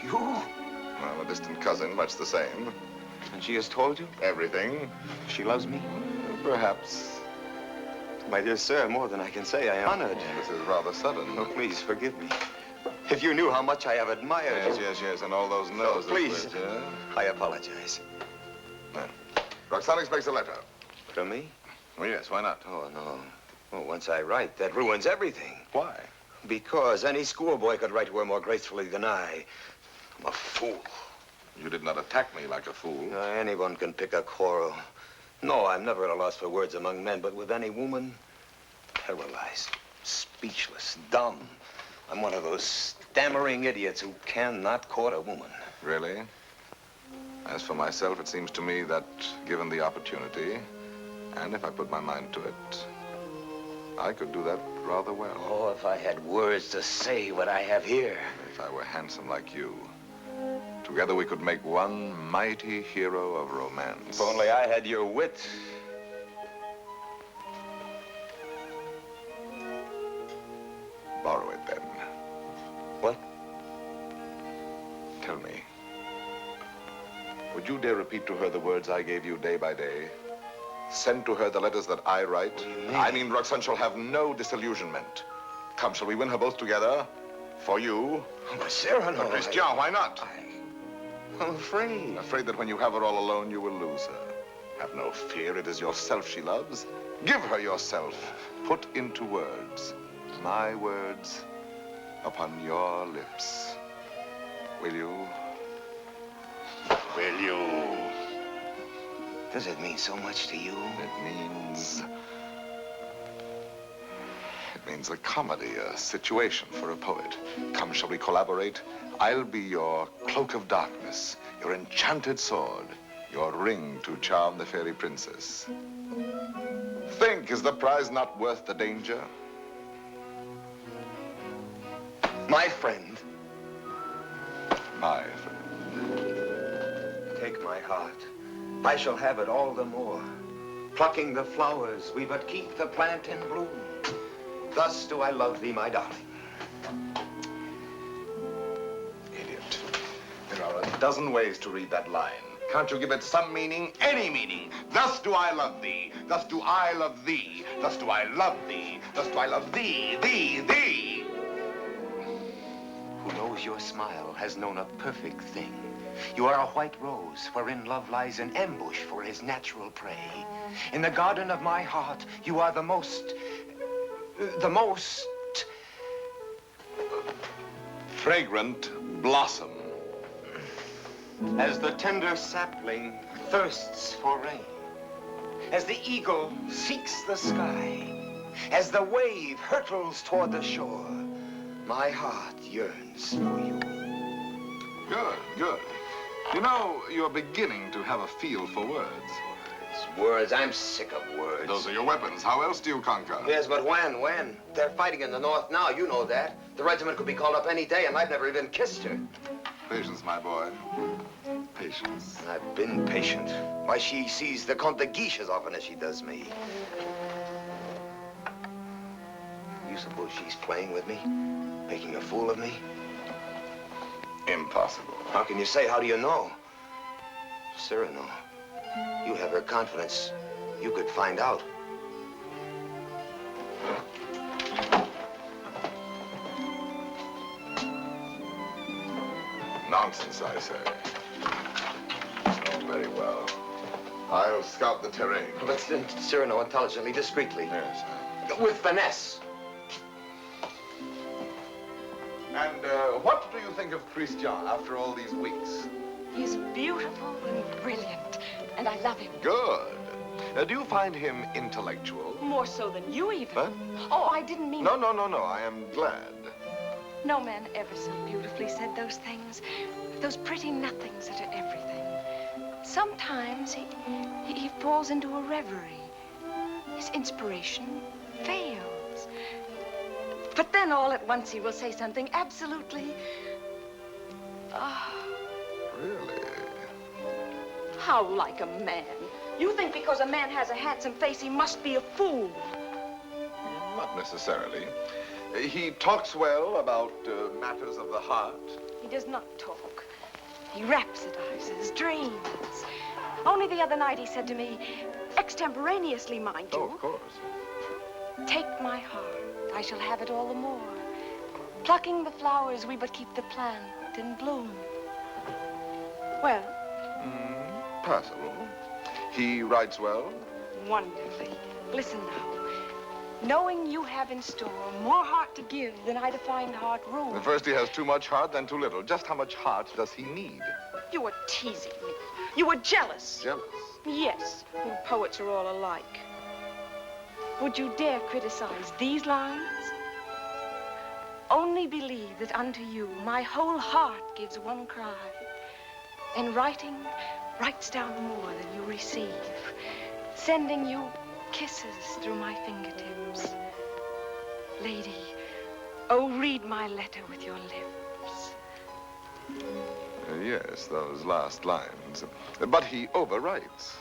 You? Well, a distant cousin, much the same. And she has told you? Everything. She loves me? Perhaps. My dear sir, more than I can say, I am honored. This is rather sudden. Oh, please, forgive me. If you knew how much I have admired you. Yes, and all those noses. Please, I apologize. Roxane expects a letter. From me? Oh, yes, why not? Oh, no. Well, once I write, that ruins everything. Why? Because any schoolboy could write to her more gracefully than I. I'm a fool. You did not attack me like a fool. Anyone can pick a quarrel. No, I'm never at a loss for words among men, but with any woman, paralyzed, speechless, dumb. I'm one of those stammering idiots who cannot court a woman. Really? As for myself, it seems to me that, given the opportunity, and if I put my mind to it, I could do that rather well. Oh, if I had words to say what I have here. If I were handsome like you, together we could make one mighty hero of romance. If only I had your wit. Borrow it, then. What? Tell me, would you dare repeat to her the words I gave you day by day? Send to her the letters that I write? I mean, Roxane shall have no disillusionment. Come, shall we win her both together? For you? Oh, but Cyrano, Christian, why not? I'm afraid. Afraid that when you have her all alone, you will lose her. Have no fear, it is yourself she loves. Give her yourself. Put into words, my words, upon your lips. Will you? Will you? Does it mean so much to you? It means a comedy, a situation for a poet. Come, shall we collaborate? I'll be your cloak of darkness, your enchanted sword, your ring to charm the fairy princess. Think, is the prize not worth the danger? My friend. My friend. Take my heart. I shall have it all the more. Plucking the flowers, we but keep the plant in bloom. Thus do I love thee, my darling. Idiot. There are a dozen ways to read that line. Can't you give it some meaning? Any meaning. Thus do I love thee. Thus do I love thee. Thus do I love thee. Thus do I love thee, thee. Who knows your smile has known a perfect thing. You are a white rose wherein love lies in ambush for his natural prey. In the garden of my heart, you are the most fragrant blossom. As the tender sapling thirsts for rain, as the eagle seeks the sky, as the wave hurtles toward the shore, my heart yearns for you. Good. You know, you're beginning to have a feel for words. Words. I'm sick of words. Those are your weapons. How else do you conquer? Yes, but when? They're fighting in the north now, you know that. The regiment could be called up any day, and I've never even kissed her. Patience, my boy. Patience. I've been patient. Why, she sees the Comte de Guiche as often as she does me. You suppose she's playing with me? Making a fool of me? Impossible. How can you say? How do you know? Cyrano, you have her confidence. You could find out. Nonsense, I say. Oh, very well. I'll scout the terrain. But Cyrano, intelligently, discreetly. Yes. With finesse. And what do you think of Christian after all these weeks? He's beautiful and brilliant, and I love him. Good. Do you find him intellectual? More so than you, even. Huh? Oh, I didn't mean... No. I am glad. No man ever so beautifully said those things. Those pretty nothings that are everything. Sometimes he falls into a reverie. His inspiration fails. But then all at once he will say something absolutely... Really? How like a man. You think because a man has a handsome face, he must be a fool. Not necessarily. He talks well about matters of the heart. He does not talk. He rhapsodizes, dreams. Only the other night he said to me, extemporaneously, mind you. Oh, of course. Take my heart, I shall have it all the more. Plucking the flowers, we but keep the plant in bloom. Well? Passable. He writes well? Wonderfully. Listen now. Knowing you have in store more heart to give than I to find heart room. First, he has too much heart, then too little. Just how much heart does he need? You were teasing me. You were jealous. Jealous? Yes. You poets are all alike. Would you dare criticize these lines? Only believe that unto you my whole heart gives one cry. And writing writes down more than you receive, sending you kisses through my fingertips. Lady, oh, read my letter with your lips. Yes, those last lines. But he overwrites.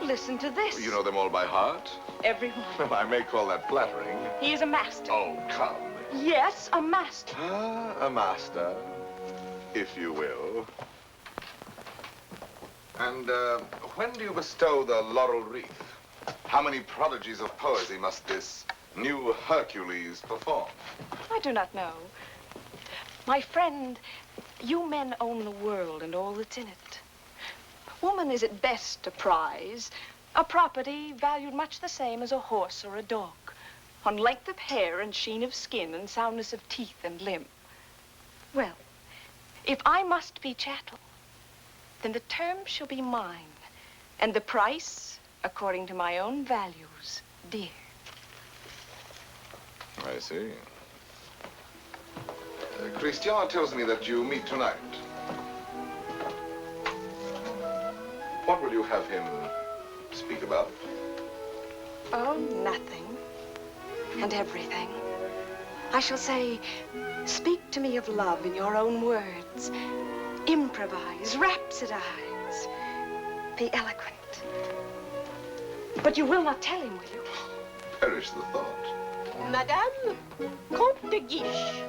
Listen to this. You know them all by heart? Every one. Well, I may call that flattering. He is a master. Oh, come. Yes, a master. Ah, a master, if you will. And when do you bestow the laurel wreath? How many prodigies of poesy must this new Hercules perform? I do not know. My friend, you men own the world and all that's in it. Woman is at best a prize, a property valued much the same as a horse or a dog, on length of hair and sheen of skin and soundness of teeth and limb. Well, if I must be chattel, then the term shall be mine, and the price, according to my own values, dear. I see. Christian tells me that you meet tonight. What will you have him speak about? Oh, nothing. And everything. I shall say, speak to me of love in your own words. Improvise, rhapsodize. Be eloquent. But you will not tell him, will you? Perish the thought. Madame, Comte de Guiche.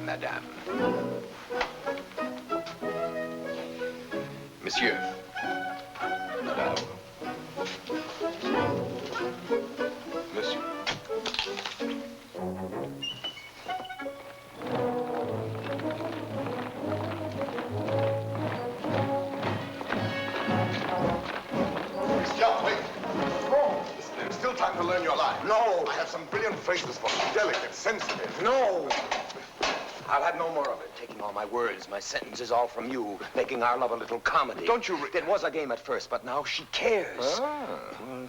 Madame. Monsieur. Madame. Monsieur. Christian, wait. No. Listen, there's still time to learn your line. No. I have some brilliant phrases for you. Delicate, sensitive. No. I'll have no more of it. Taking all my words, my sentences, all from you, making our love a little comedy. Don't you... It was a game at first, but now she cares.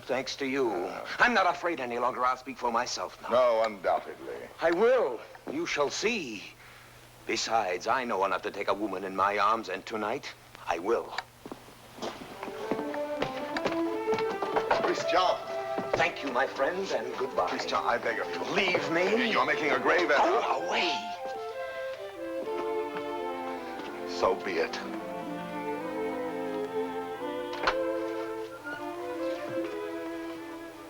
Thanks to you. I'm not afraid any longer. I'll speak for myself now. No, undoubtedly. I will. You shall see. Besides, I know enough to take a woman in my arms, and tonight, I will. Christian. Thank you, my friend, and goodbye. Christian, I beg of you. Leave me. You're making a grave error. Go away. So be it.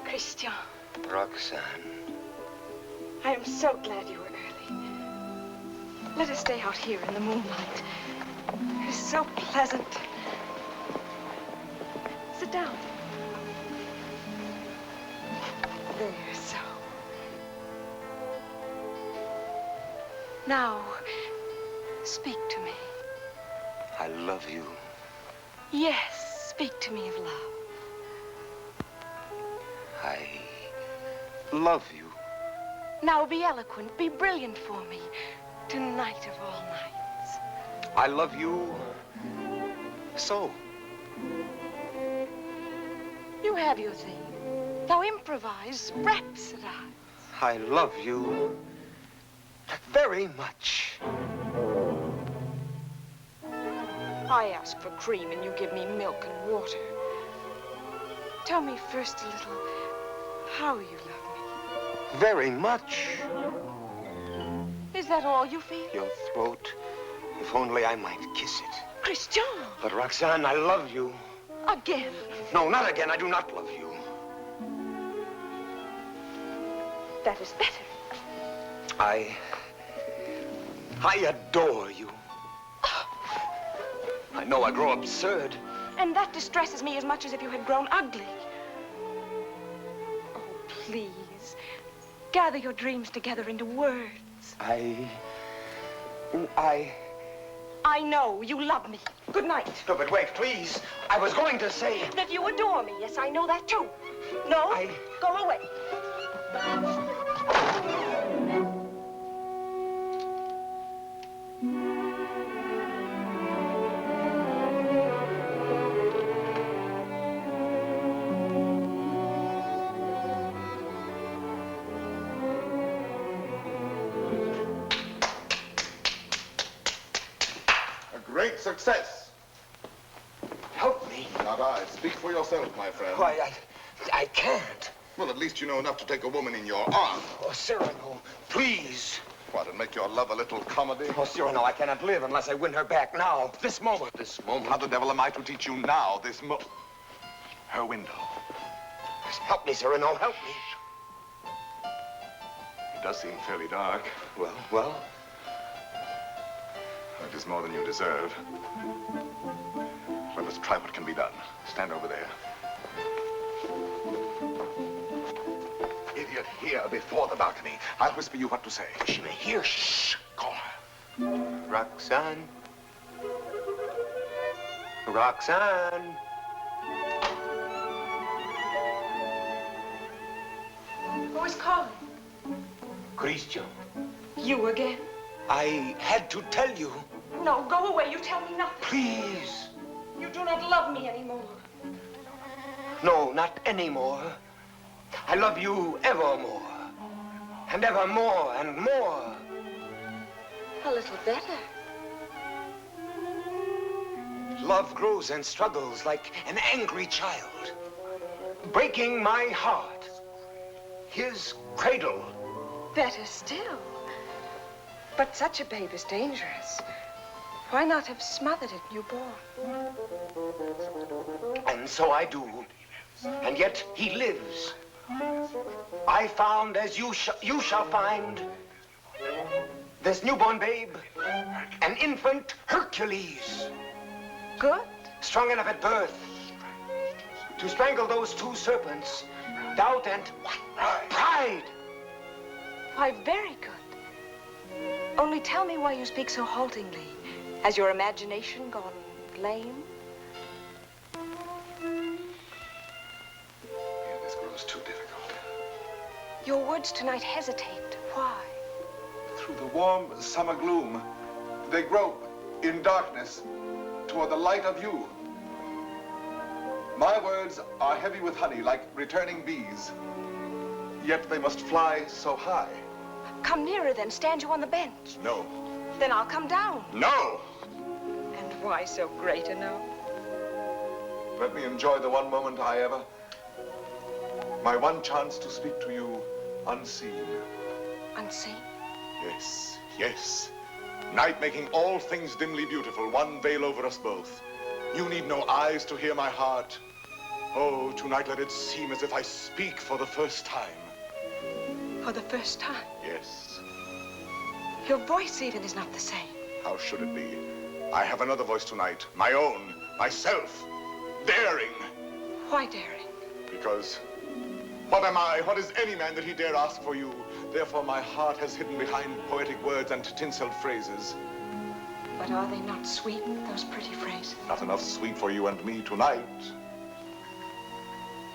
Christian, Roxane. I am so glad you were early. Let us stay out here in the moonlight. It is so pleasant. Sit down. There, so. Now, speak to me. I love you. Yes, speak to me of love. I love you. Now be eloquent, be brilliant for me. Tonight of all nights. I love you so. You have your thing. Now improvise, rhapsodize. I love you very much. I ask for cream and you give me milk and water. Tell me first a little how you love me. Very much. Is that all you feel? Your throat. If only I might kiss it. Christian! But Roxane, I love you. Again? No, not again. I do not love you. That is better. I adore you. I know I grow absurd. And that distresses me as much as if you had grown ugly. Oh, please. Gather your dreams together into words. I know you love me. Good night. No, but wait, please. I was going to say... That you adore me. Yes, I know that too. No? Go away. Great success. Help me. Not I. Speak for yourself, my friend. Why, I can't. Well, at least you know enough to take a woman in your arms. Oh, Cyrano, please. What, and make your love a little comedy? Oh, Cyrano, I cannot live unless I win her back now. This moment. This moment. How the devil am I to teach you now, this her window? Help me, Cyrano, help me. It does seem fairly dark. Well? It is more than you deserve. Well, let's try what can be done. Stand over there. Idiot, here before the balcony. I'll whisper you what to say. She may hear. Shh. Call her. Roxane. Roxane. Who is calling? Christian. You again? I had to tell you. No, go away. You tell me nothing. Please. You do not love me anymore. No, not anymore. I love you evermore. And evermore and more. A little better. Love grows and struggles like an angry child, breaking my heart. His cradle. Better still. But such a babe is dangerous. Why not have smothered it newborn? And so I do. And yet he lives. I found, as you shall find, this newborn babe, an infant Hercules. Good. Strong enough at birth to strangle those two serpents, doubt and pride. Why, very good. Only tell me why you speak so haltingly. Has your imagination gone lame? This grows too difficult. Your words tonight hesitate. Why? Through the warm summer gloom, they grope in darkness toward the light of you. My words are heavy with honey, like returning bees. Yet they must fly so high. Come nearer then. Stand you on the bench. No. Then I'll come down. No! And why so great a no? Let me enjoy the one moment I ever... My one chance to speak to you unseen. Unseen? Yes, yes. Night making all things dimly beautiful, one veil over us both. You need no eyes to hear my heart. Oh, tonight let it seem as if I speak for the first time. For the first time? Yes. Your voice even is not the same. How should it be? I have another voice tonight, my own, myself, daring. Why daring? Because what am I? What is any man that he dare ask for you? Therefore my heart has hidden behind poetic words and tinseled phrases. But are they not sweet, those pretty phrases? Not enough sweet for you and me tonight.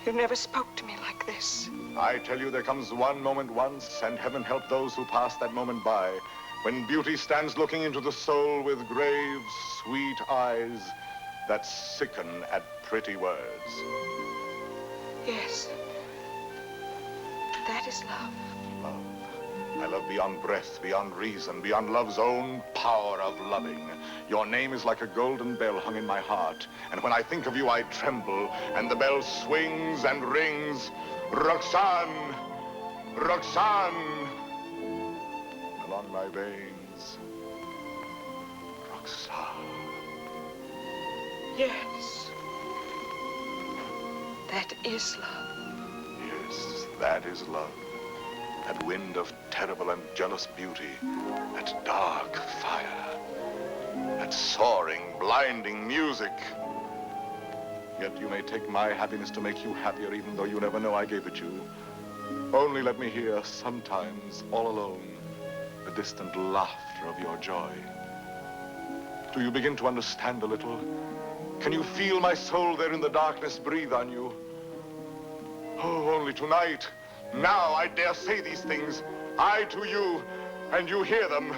You never spoke to me like this. I tell you, there comes one moment once, and heaven help those who pass that moment by, when beauty stands looking into the soul with grave, sweet eyes that sicken at pretty words. Yes. That is love. Love. I love beyond breath, beyond reason, beyond love's own power of loving. Your name is like a golden bell hung in my heart, and when I think of you, I tremble, and the bell swings and rings. Roxane! Roxane! Along my veins. Roxane. Yes. That is love. Yes, that is love. That wind of terrible and jealous beauty. That dark fire. that soaring, blinding music. Yet you may take my happiness to make you happier, even though you never know I gave it you. Only let me hear, sometimes, all alone, the distant laughter of your joy. Do you begin to understand a little? Can you feel my soul there in the darkness breathe on you? Oh, only tonight, now I dare say these things. I to you, and you hear them.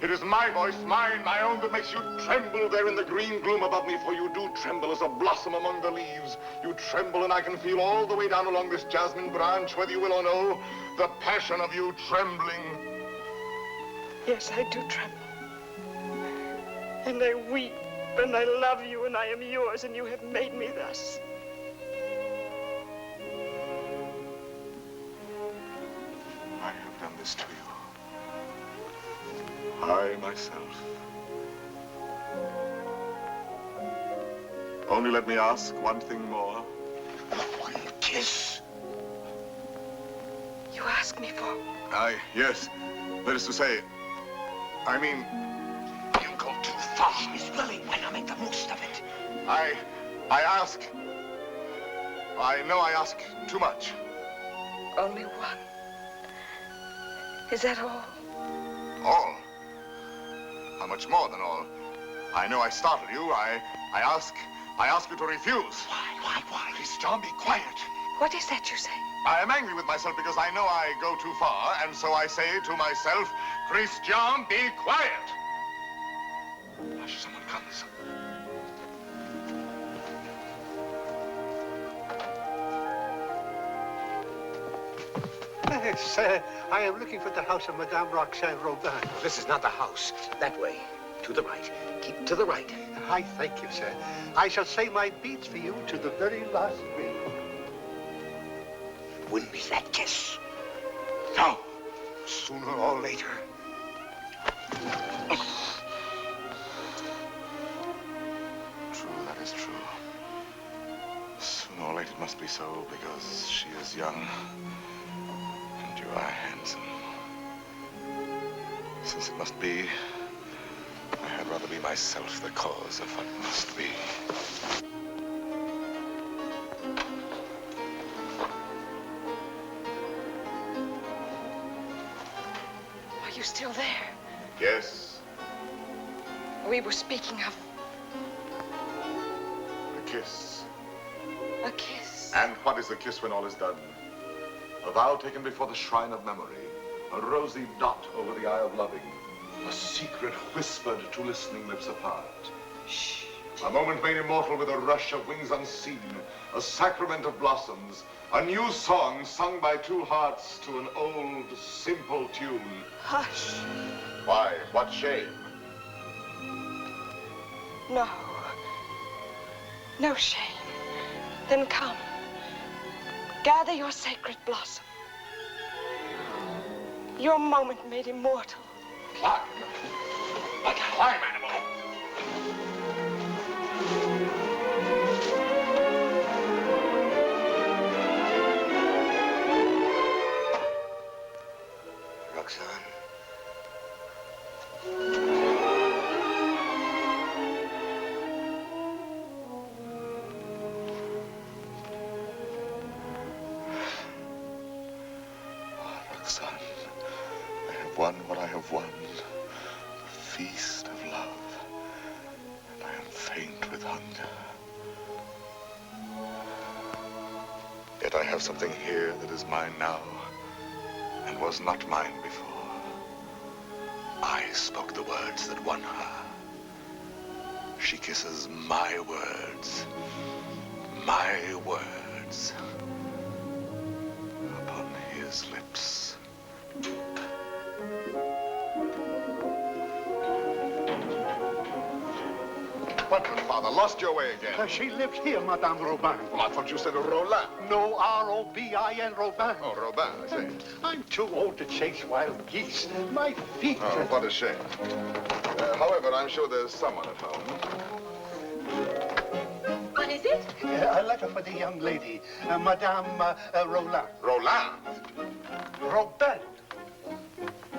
It is my voice, mine, my own, that makes you tremble there in the green gloom above me, for you do tremble as a blossom among the leaves. You tremble, and I can feel all the way down along this jasmine branch, whether you will or no, the passion of you trembling. Yes, I do tremble. And I weep, and I love you, and I am yours, and you have made me thus. I have done this to you. I myself. Only let me ask one thing more. One kiss. You ask me for? Yes. That is to say, I mean... You go too far, Miss Lily. Why not make the most of it? I ask... I know I ask too much. Only one. Is that all? All? How much more than all? I know I startle you. I ask you to refuse. Why? Christian, be quiet. What is that you say? I am angry with myself because I know I go too far, and so I say to myself, Christian, be quiet. Hush, someone comes. Yes, I am looking for the house of Madame Roxane Robin. This is not the house. That way. To the right. Keep to the right. I thank you, sir. I shall say my beads for you to the very last ring. Win me that kiss. No. Sooner or later. True, that is true. Sooner or later it must be so, because she is young. And you are handsome. Since it must be, I had rather be myself the cause of what must be. Are you still there? Yes, We were speaking of a kiss. a kiss. And what is a kiss when all is done? A vow taken before the shrine of memory. A rosy dot over the eye of loving. A secret whispered to listening lips apart. Shh. A moment made immortal with a rush of wings unseen. A sacrament of blossoms. A new song sung by two hearts to an old, simple tune. Hush. Why? What shame? No. No shame. Then come. Gather your sacred blossom. Your moment made immortal. Climb. Like a climb animal. Roxane. Roxane, I have won what I have won. The feast of love. And I am faint with hunger. Yet I have something here that is mine now, and was not mine before. I spoke the words that won her. She kisses my words. My words. Upon his lips. What, good father? Lost your way again? She lives here, Madame Robin. Well, I thought you said Roland. No, R-O-B-I-N, Robin. Oh, Robin, I see. I'm too old to chase wild geese. My feet... Oh, what a shame. However, I'm sure there's someone at home. What is it? A letter for the young lady, Madame Roland. Roland? Robin.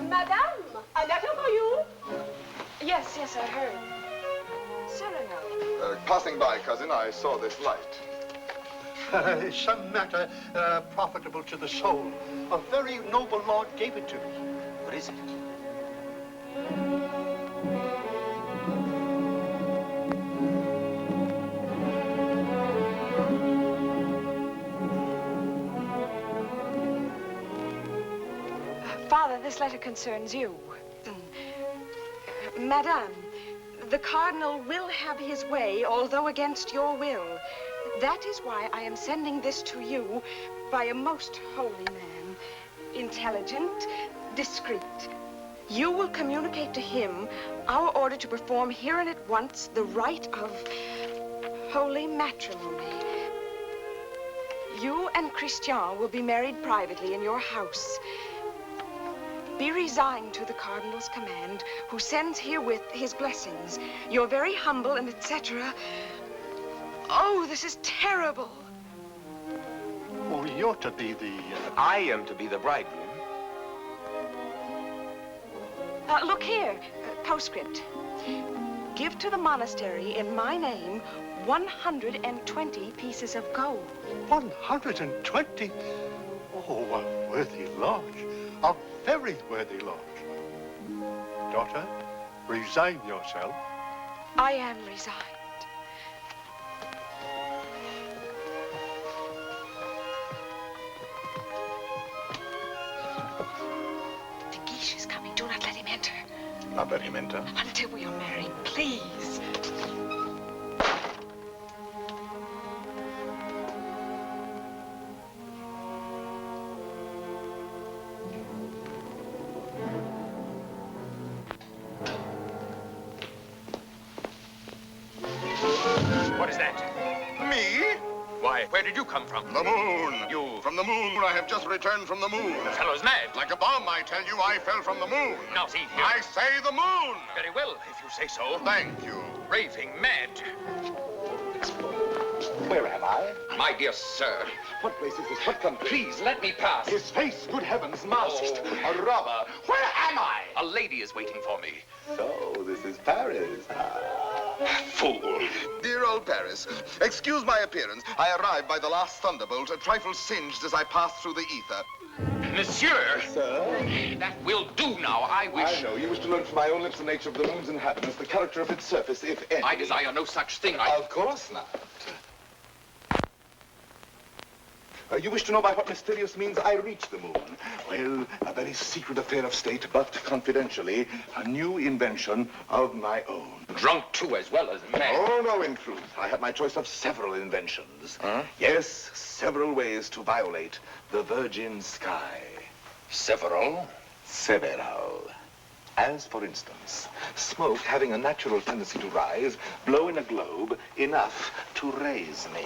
Madame, a letter for you. Yes, yes, I heard. Cyrano. Passing by, cousin, I saw this light. Some matter profitable to the soul. A very noble lord gave it to me. What is it? Father, this letter concerns you. Madame, the Cardinal will have his way, although against your will. That is why I am sending this to you by a most holy man. Intelligent, discreet. You will communicate to him our order to perform here and at once the rite of holy matrimony. You and Christian will be married privately in your house. Be resigned to the Cardinal's command, who sends herewith his blessings. You're very humble and etc. Oh, this is terrible. Oh, you're to be the... I am to be the bridegroom. Look here, postscript. Give to the monastery in my name 120 pieces of gold. 120? Oh, a worthy lodge. A very worthy lodge. Daughter, resign yourself. I am resigned. The Guiche is coming. Do not let him enter. Not let him enter. Until we are married, please. What is that? Me? Why, where did you come from? The moon. You... From the moon. I have just returned from the moon. The fellow's mad. Like a bomb, I tell you, I fell from the moon. Now, see here. I say the moon. Very well, if you say so. Thank you. Raving mad. Where am I? My dear sir. What place is this? What country? Please, let me pass. His face, good heavens, masked. Oh. A robber. Where am I? A lady is waiting for me. So, this is Paris. Fool. Dear old Paris, excuse my appearance. I arrived by the last thunderbolt, a trifle singed as I passed through the ether. Monsieur. Sir? That will do now. I wish... I know. You wish to learn from my own lips the nature of the moon's inhabitants, the character of its surface, if any. I desire no such thing. Of course not. You wish to know by what mysterious means I reached the moon? Well, a very secret affair of state, but confidentially, a new invention of my own. Drunk, too, as well as mad. Oh, no, in truth. I have my choice of several inventions. Huh? Yes, several ways to violate the virgin sky. Several? Several. As, for instance, smoke having a natural tendency to rise, blow in a globe enough to raise me.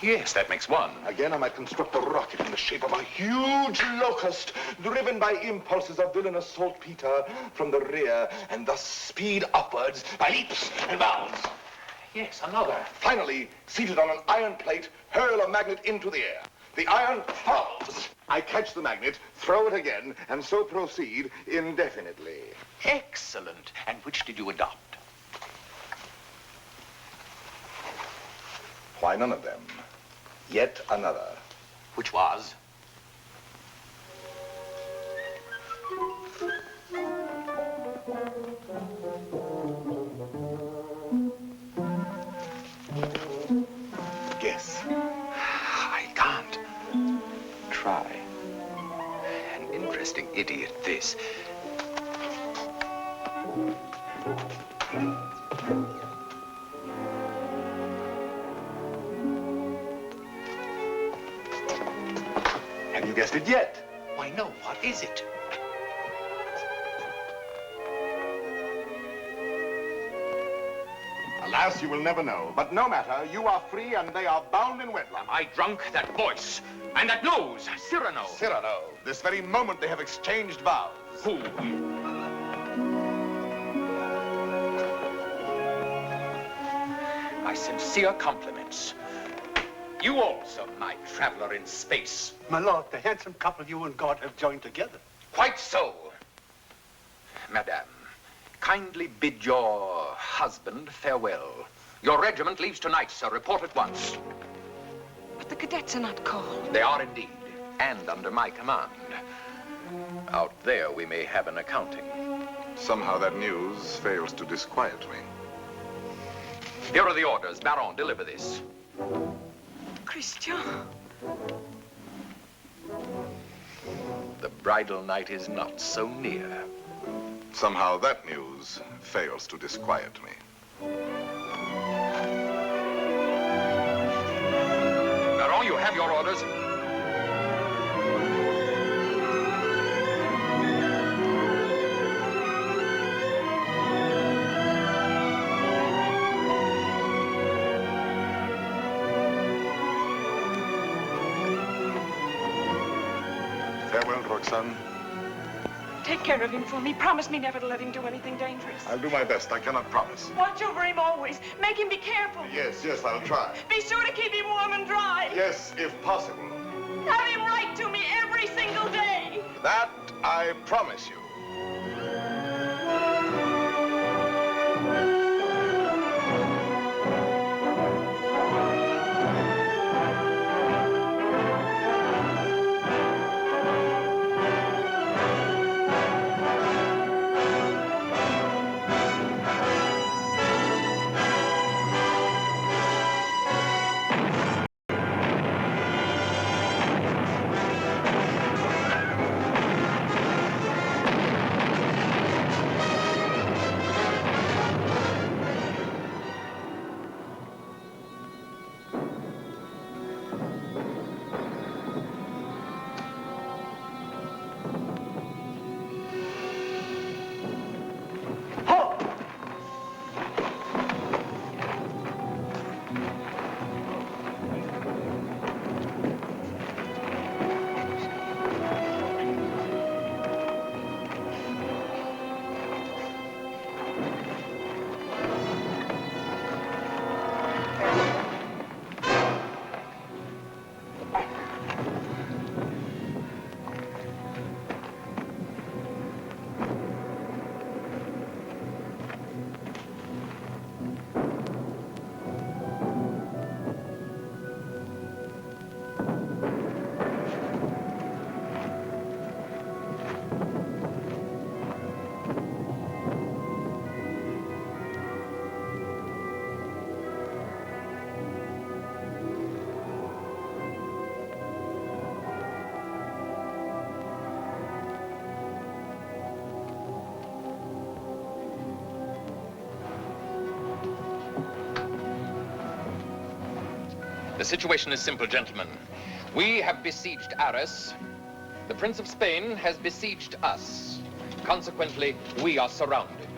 Yes, that makes one. Again, I might construct a rocket in the shape of a huge locust, driven by impulses of villainous saltpeter from the rear, and thus speed upwards by leaps and bounds. Yes, another. Finally, seated on an iron plate, hurl a magnet into the air. The iron falls. I catch the magnet, throw it again, and so proceed indefinitely. Excellent. And which did you adopt? Why, none of them. Yet another. Which was? Guess. I can't. Try. An interesting idiot, this. Have you guessed it yet? Why, no. What is it? Alas, you will never know. But no matter, you are free and they are bound in wedlock. Am I drunk? That voice. And that nose. Cyrano. Cyrano. This very moment they have exchanged vows. Who? My sincere compliments. You also, my traveler in space. My lord, the handsome couple you and God have joined together. Quite so. Madame, kindly bid your husband farewell. Your regiment leaves tonight, sir. Report at once. But the cadets are not called. They are indeed, and under my command. Out there, we may have an accounting. Somehow that news fails to disquiet me. Here are the orders. Baron, deliver this. Christian. The bridal night is not so near. Somehow that news fails to disquiet me. Baron, you have your orders. Farewell, Roxane. Take care of him for me. Promise me never to let him do anything dangerous. I'll do my best. I cannot promise. Watch over him always. Make him be careful. Yes, I'll try. Be sure to keep him warm and dry. Yes, if possible. Have him write to me every single day. That I promise you. The situation is simple, gentlemen. We have besieged Arras. The Prince of Spain has besieged us. Consequently, we are surrounded.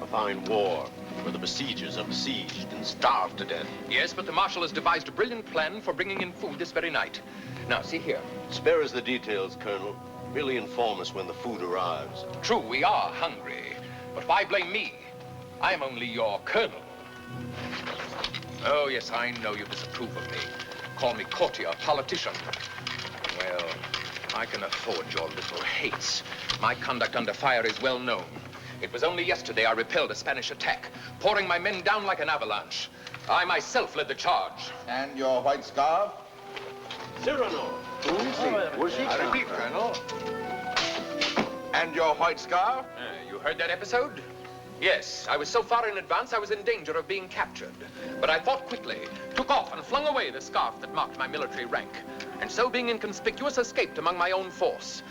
A fine war, where the besiegers are besieged and starved to death. Yes, but the Marshal has devised a brilliant plan for bringing in food this very night. Now, see here. Spare us the details, Colonel. Merely inform us when the food arrives. True, we are hungry. But why blame me? I am only your colonel. Oh, yes, I know you disapprove of me. Call me courtier, politician. Well, I can afford your little hates. My conduct under fire is well known. It was only yesterday I repelled a Spanish attack, pouring my men down like an avalanche. I myself led the charge. And your white scarf? Cyrano. I repeat, Colonel. And your white scarf? You heard that episode? Yes, I was so far in advance I was in danger of being captured. But I thought quickly, took off and flung away the scarf that marked my military rank. And so being inconspicuous, escaped among my own force.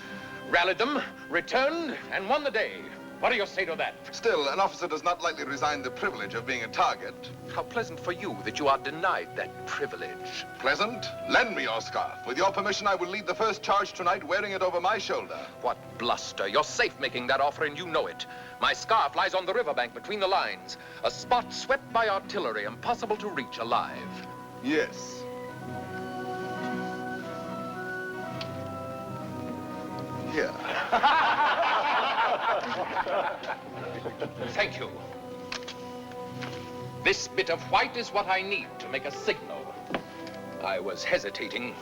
Rallied them, returned, and won the day. What do you say to that? Still, an officer does not lightly resign the privilege of being a target. How pleasant for you that you are denied that privilege. Pleasant? Lend me your scarf. With your permission, I will lead the first charge tonight wearing it over my shoulder. What bluster. You're safe making that offer, and you know it. My scarf lies on the riverbank between the lines. A spot swept by artillery, impossible to reach alive. Yes. Here. Thank you. This bit of white is what I need to make a signal. I was hesitating.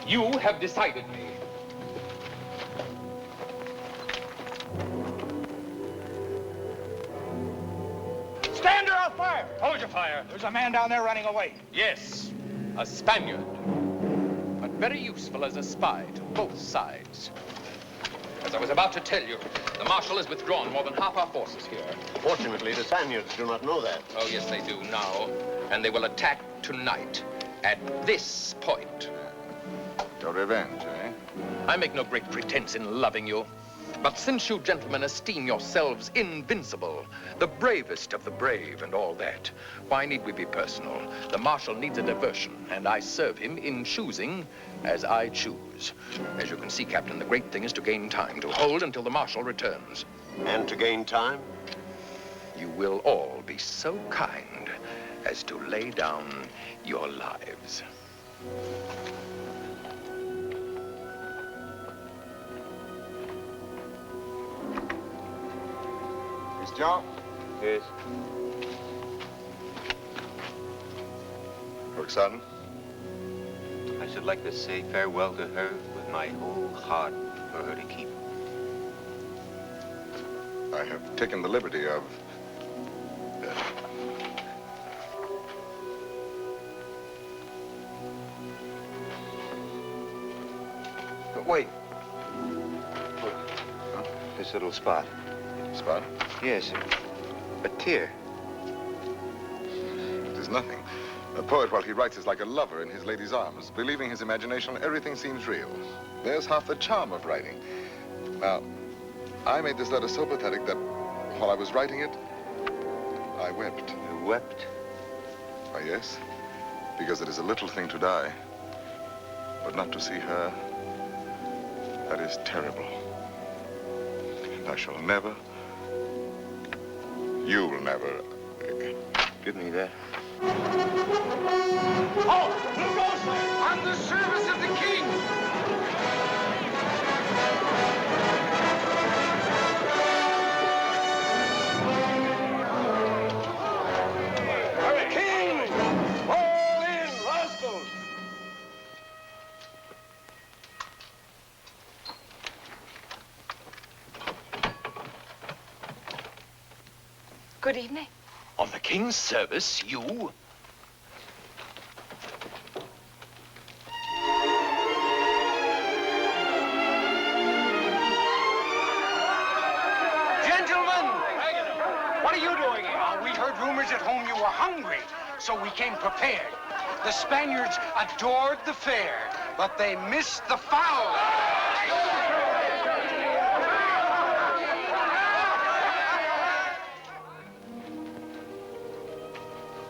You have decided me. fire! Hold your fire. There's a man down there running away. Yes, a Spaniard. But very useful as a spy to both sides. As I was about to tell you, the Marshal has withdrawn more than half our forces here. Fortunately, the Spaniards do not know that. Oh, yes, they do now. And they will attack tonight at this point. Your revenge, eh? I make no great pretense in loving you. But since you gentlemen esteem yourselves invincible, the bravest of the brave and all that, why need we be personal? The Marshal needs a diversion, and I serve him in choosing as I choose. As you can see, Captain, the great thing is to gain time, to hold until the Marshal returns. And to gain time? You will all be so kind as to lay down your lives. John? Yes. Roxane? I should like to say farewell to her with my whole heart for her to keep. I have taken the liberty of... But wait. Look. Huh? This little spot. Spot? Yes, a tear. It is nothing. A poet, while he writes, is like a lover in his lady's arms. Believing his imagination, everything seems real. There's half the charm of writing. Now, I made this letter so pathetic that while I was writing it, I wept. You wept? Why, yes, because it is a little thing to die. But not to see her, that is terrible. And I shall never... You will never... Give me that. Oh, who goes there? On the service of the king! King! Fall in, rascals! Good evening. On the king's service, you? Gentlemen, what are you doing here? We heard rumors at home you were hungry, so we came prepared. The Spaniards adored the fare, but they missed the fowl.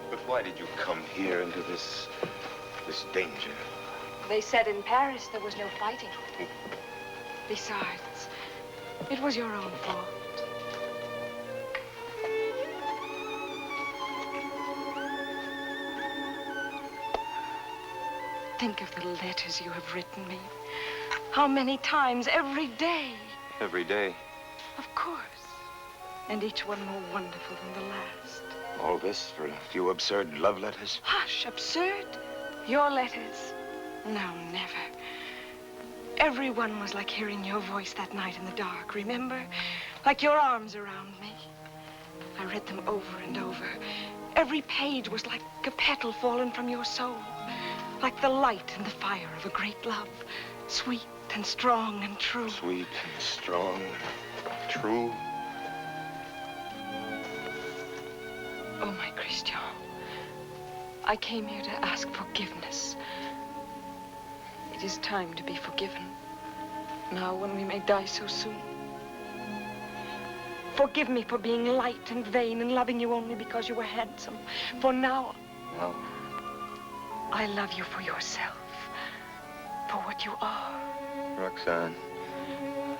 But why did you come here into this danger? They said in Paris there was no fighting. Besides, it was your own fault. Think of the letters you have written me. How many times every day? Every day. Of course. And each one more wonderful than the last. All this for a few absurd love letters? Hush, absurd? Your letters? No, never. Every one was like hearing your voice that night in the dark, remember? Like your arms around me. I read them over and over. Every page was like a petal fallen from your soul. Like the light and the fire of a great love. Sweet and strong and true. Sweet and strong, true. Oh, my Christian. I came here to ask forgiveness. It is time to be forgiven. Now, when we may die so soon. Forgive me for being light and vain and loving you only because you were handsome. For now, No. I love you for yourself. For what you are. Roxane.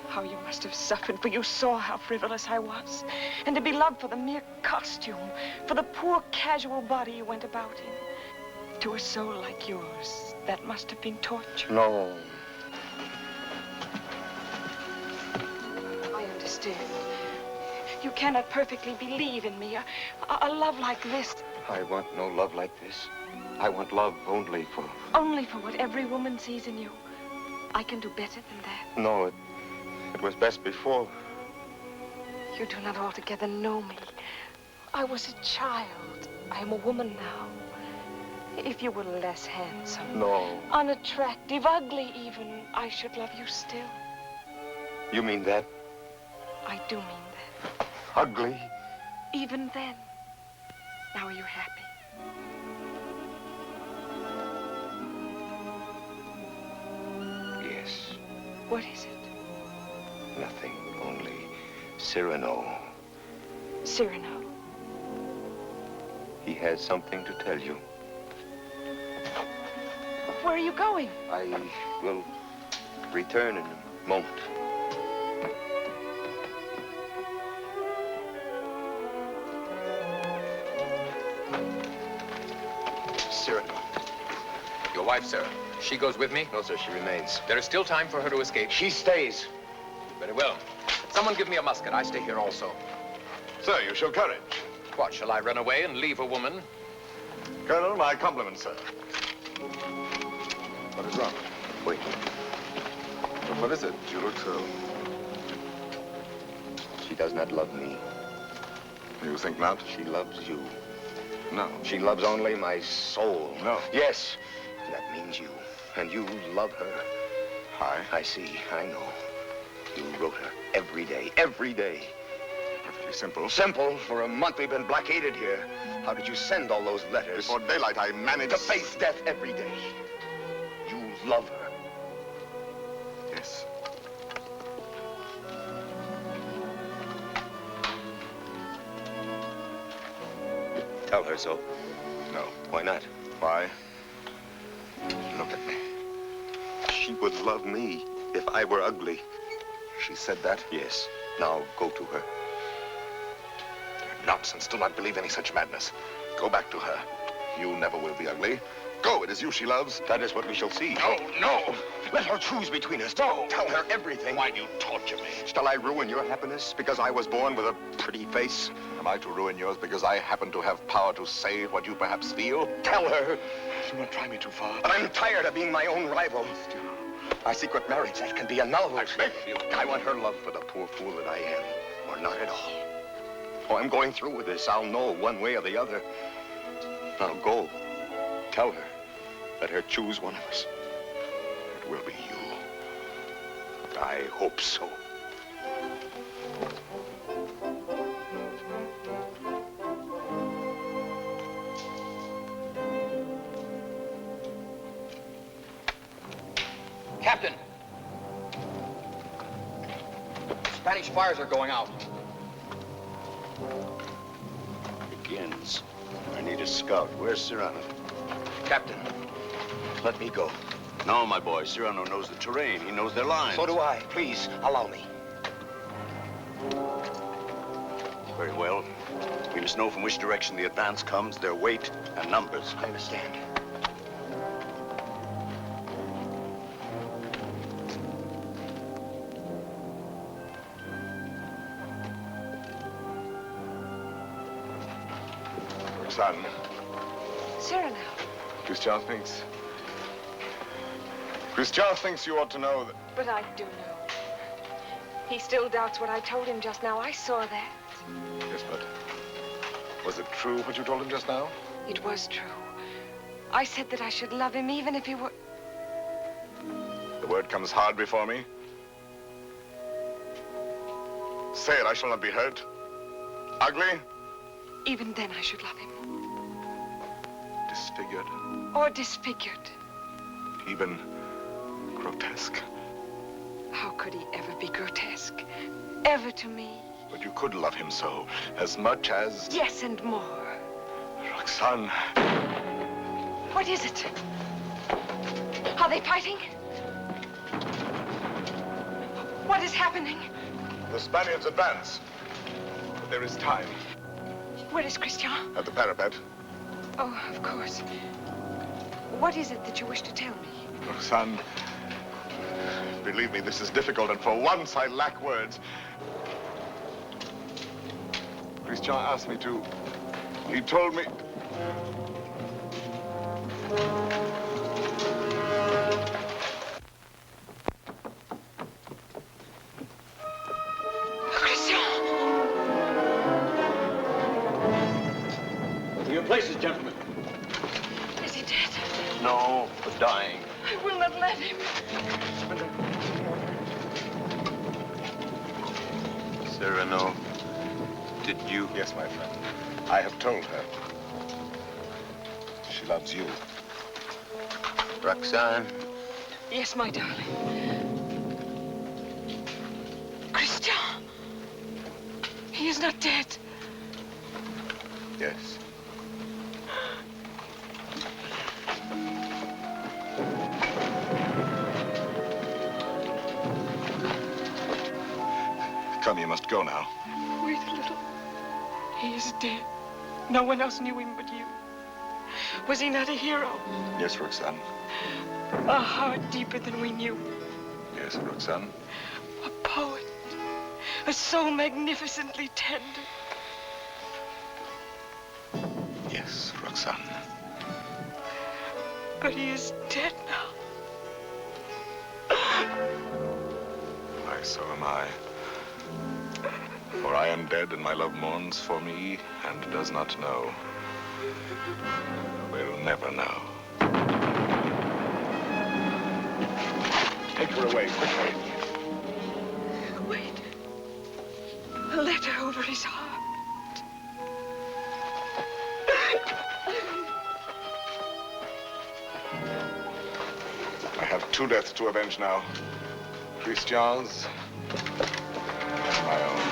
How you must have suffered, for you saw how frivolous I was. And to be loved for the mere costume, for the poor casual body you went about in. To a soul like yours, that must have been torture. No. I understand. You cannot perfectly believe in me. A love like this. I want no love like this. I want love only for... Only for what every woman sees in you. I can do better than that. No, it was best before. You do not altogether know me. I was a child. I am a woman now. If you were less handsome, No. unattractive, ugly even, I should love you still. You mean that? I do mean that. Ugly? Even then. Now are you happy? Yes. What is it? Nothing. Only Cyrano. Cyrano. He has something to tell you. Where are you going? I will return in a moment. Cyrano. Your wife, sir. She goes with me? No, sir, she remains. There is still time for her to escape. She stays. Very well. Someone give me a musket. I stay here also. Sir, you show courage. What, shall I run away and leave a woman? Colonel, my compliments, sir. What is wrong? Wait. What is it? You look so... She does not love me. You think not? She loves you. No. She loves only my soul. No. Yes. That means you. And you love her. I see. I know. You wrote her every day. Every day. Perfectly simple. Simple. For a month we've been blockaded here. How did you send all those letters? Before daylight, I managed... To face death every day. You love her. Yes. Tell her so. No. Why not? Why? Look at me. She would love me if I were ugly. She said that? Yes. Now go to her. Nonsense. Do not believe any such madness. Go back to her. You never will be ugly. Go. It is you she loves. That is what we shall see. No, no. Let her choose between us. Don't tell her everything. Why do you torture me? Shall I ruin your happiness because I was born with a pretty face? Am I to ruin yours because I happen to have power to say what you perhaps feel? Tell her. Do not try me too far. But I'm tired of being my own rival. Our secret marriage, that can be annulled. I beg you. I want her love for the poor fool that I am, or not at all. Oh, I'm going through with this. I'll know one way or the other. Now go. Tell her. Let her choose one of us. It will be you. I hope so. Captain! Spanish fires are going out. Begins. I need a scout. Where's Cyrano? Captain, let me go. No, my boy. Cyrano knows the terrain. He knows their lines. So do I. Please, allow me. Very well. We must know from which direction the advance comes, their weight and numbers. I understand. Roxane. Cyrano. Christian thinks you ought to know that... But I do know. He still doubts what I told him just now. I saw that. Yes, but was it true what you told him just now? It was true. I said that I should love him even if he were... The word comes hard before me. Say it, I shall not be hurt. Ugly? Even then I should love him. Disfigured? Or disfigured. Even grotesque? How could he ever be grotesque? Ever to me? But you could love him so, as much as... Yes, and more. Roxane. What is it? Are they fighting? What is happening? The Spaniards advance. But there is time. Where is Christian? At the parapet. Oh, of course. What is it that you wish to tell me? Roxane, believe me, this is difficult, and for once I lack words. Christian asked me to. He told me... To your places. Cyrano, did you? Yes, my friend. I have told her. She loves you. Roxane? Yes, my darling. Christian! He is not dead. Yes. Come, you must go now. Wait a little. He is dead. No one else knew him but you. Was he not a hero? Yes, Roxane. A heart deeper than we knew. Yes, Roxane. A poet. A soul magnificently tender. Yes, Roxane. But he is dead now. Why, so am I. For I am dead, and my love mourns for me, and does not know. Will never know. Take her away, quickly. Wait. A letter over his heart. I have two deaths to avenge now. Christian's and my own.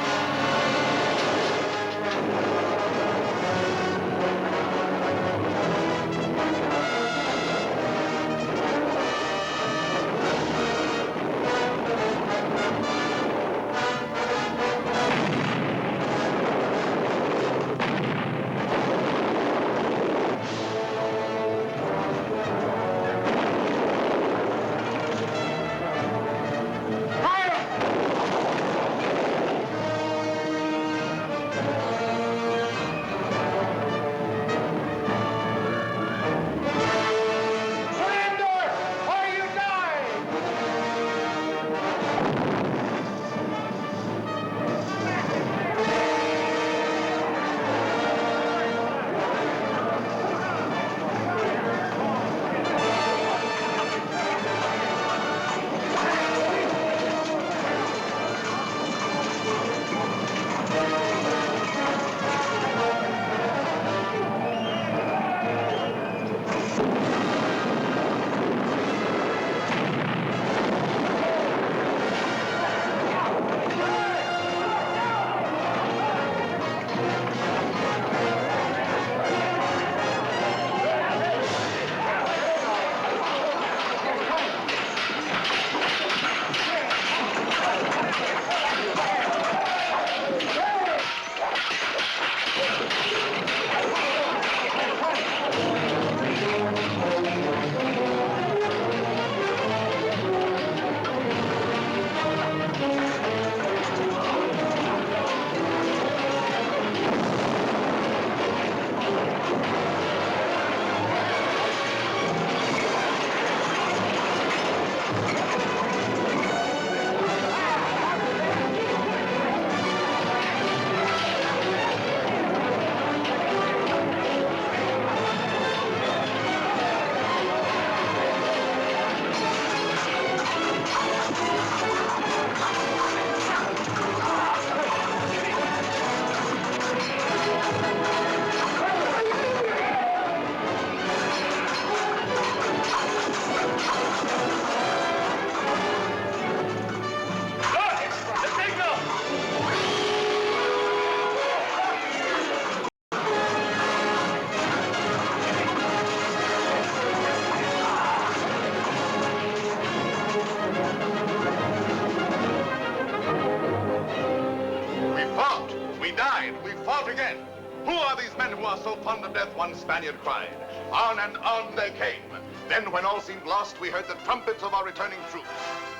One Spaniard cried. On and on they came. Then, when all seemed lost, we heard the trumpets of our returning troops.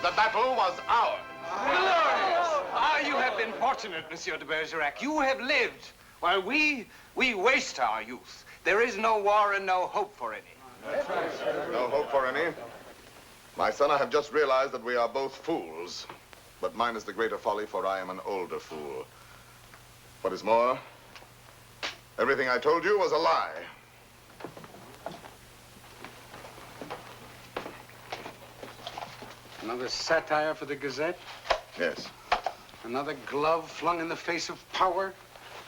The battle was ours. Glorious! Ah, you have been fortunate, Monsieur de Bergerac. You have lived, while we waste our youth. There is no war and no hope for any. No hope for any? My son, I have just realized that we are both fools. But mine is the greater folly, for I am an older fool. What is more, everything I told you was a lie. Another satire for the Gazette? Yes. Another glove flung in the face of power?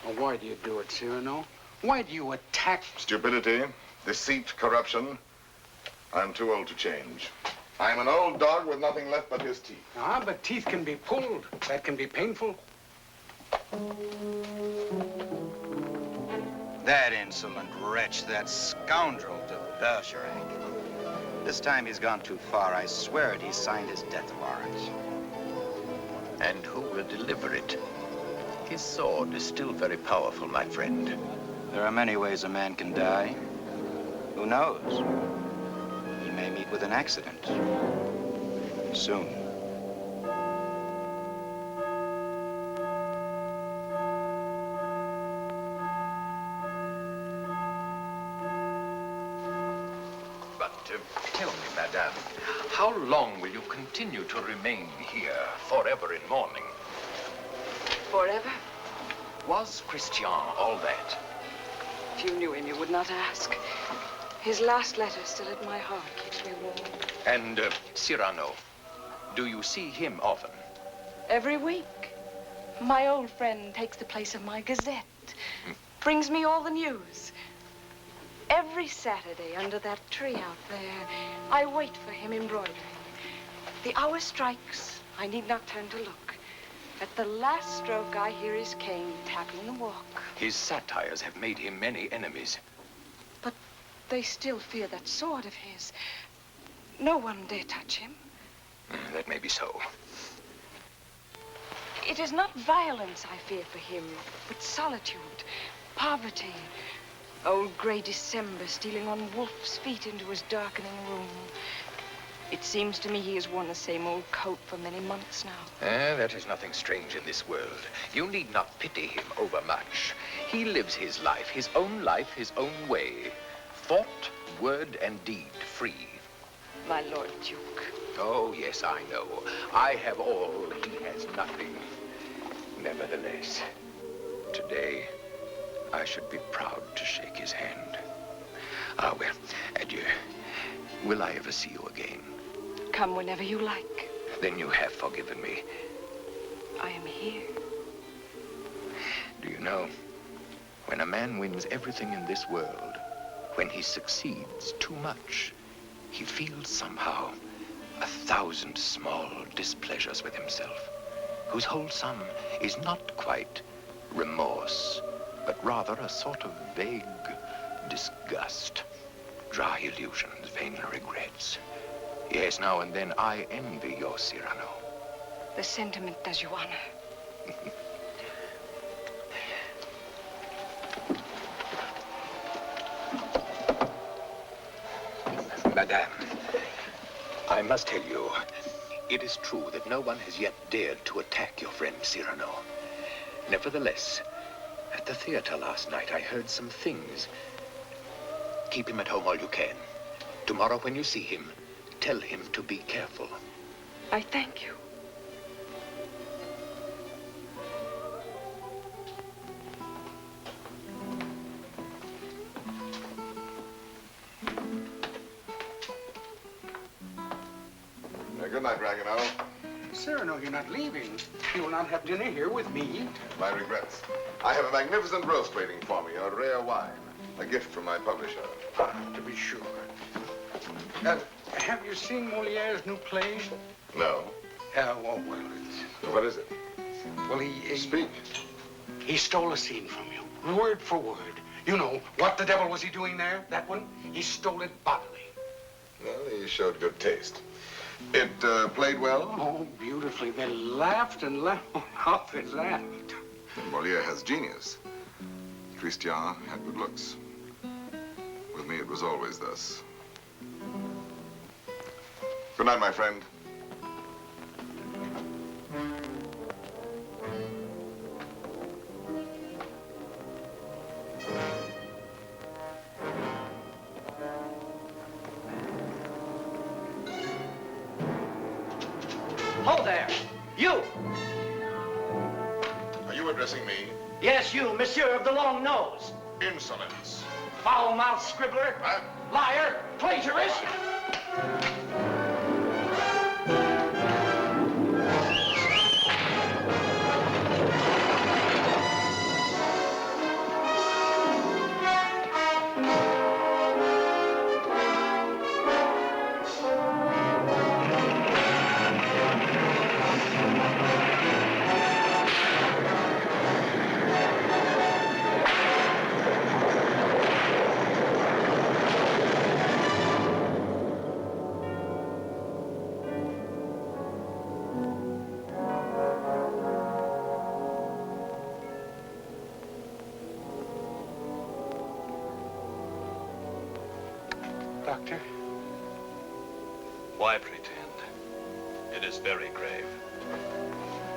Well, why do you do it, Cyrano? Why do you attack... Stupidity, deceit, corruption. I'm too old to change. I'm an old dog with nothing left but his teeth. Ah, but teeth can be pulled. That can be painful. That insolent wretch, that scoundrel de Bergerac. This time he's gone too far. I swear it, he signed his death warrant. And who will deliver it? His sword is still very powerful, my friend. There are many ways a man can die. Who knows? He may meet with an accident. Soon. But tell me, madame, how long will you continue to remain here, forever in mourning? Forever? Was Christian all that? If you knew him, you would not ask. His last letter still at my heart keeps me warm. And Cyrano, do you see him often? Every week. My old friend takes the place of my Gazette. Brings me all the news. Every Saturday under that tree out there, I wait for him embroidering. The hour strikes. I need not turn to look. At the last stroke, I hear his cane tapping the walk. His satires have made him many enemies. But they still fear that sword of his. No one dare touch him. That may be so. It is not violence I fear for him, but solitude, poverty. Old gray December stealing on wolf's feet into his darkening room. It seems to me he has worn the same old coat for many months now. That is nothing strange in this world. You need not pity him overmuch. He lives his life, his own way. Thought, word, and deed free. My Lord Duke. Oh, yes, I know. I have all, he has nothing. Nevertheless, today, I should be proud to shake his hand. Ah, well, adieu. Will I ever see you again? Come whenever you like. Then you have forgiven me. I am here. Do you know, when a man wins everything in this world, when he succeeds too much, he feels somehow 1,000 small displeasures with himself, whose whole sum is not quite remorse, but rather a sort of vague disgust, dry illusions, vain regrets. Yes, now and then I envy your Cyrano. The sentiment does you honor. Madame, I must tell you, it is true that no one has yet dared to attack your friend Cyrano. Nevertheless, at the theater last night, I heard some things. Keep him at home all you can. Tomorrow when you see him, tell him to be careful. I thank you. Good night, Ragueneau. Cyrano, you're not leaving. You will not have dinner here with me. My regrets. I have a magnificent roast waiting for me, a rare wine. A gift from my publisher. Ah, to be sure. Have you seen Moliere's new play? No. Oh, well, it's... What is it? Well, he... Speak. He stole a scene from you, word for word. You know, what the devil was he doing there? That one? He stole it bodily. Well, he showed good taste. It played well? Oh, beautifully. They laughed and laughed. Oh, how they laughed. Moliere has genius. Christian had good looks. With me, it was always thus. Good night, my friend. Hold there. You! Are you addressing me? Yes, you, monsieur of the long nose. Insolence. Foul-mouthed scribbler. Liar. Plagiarist. Doctor? Why pretend? It is very grave.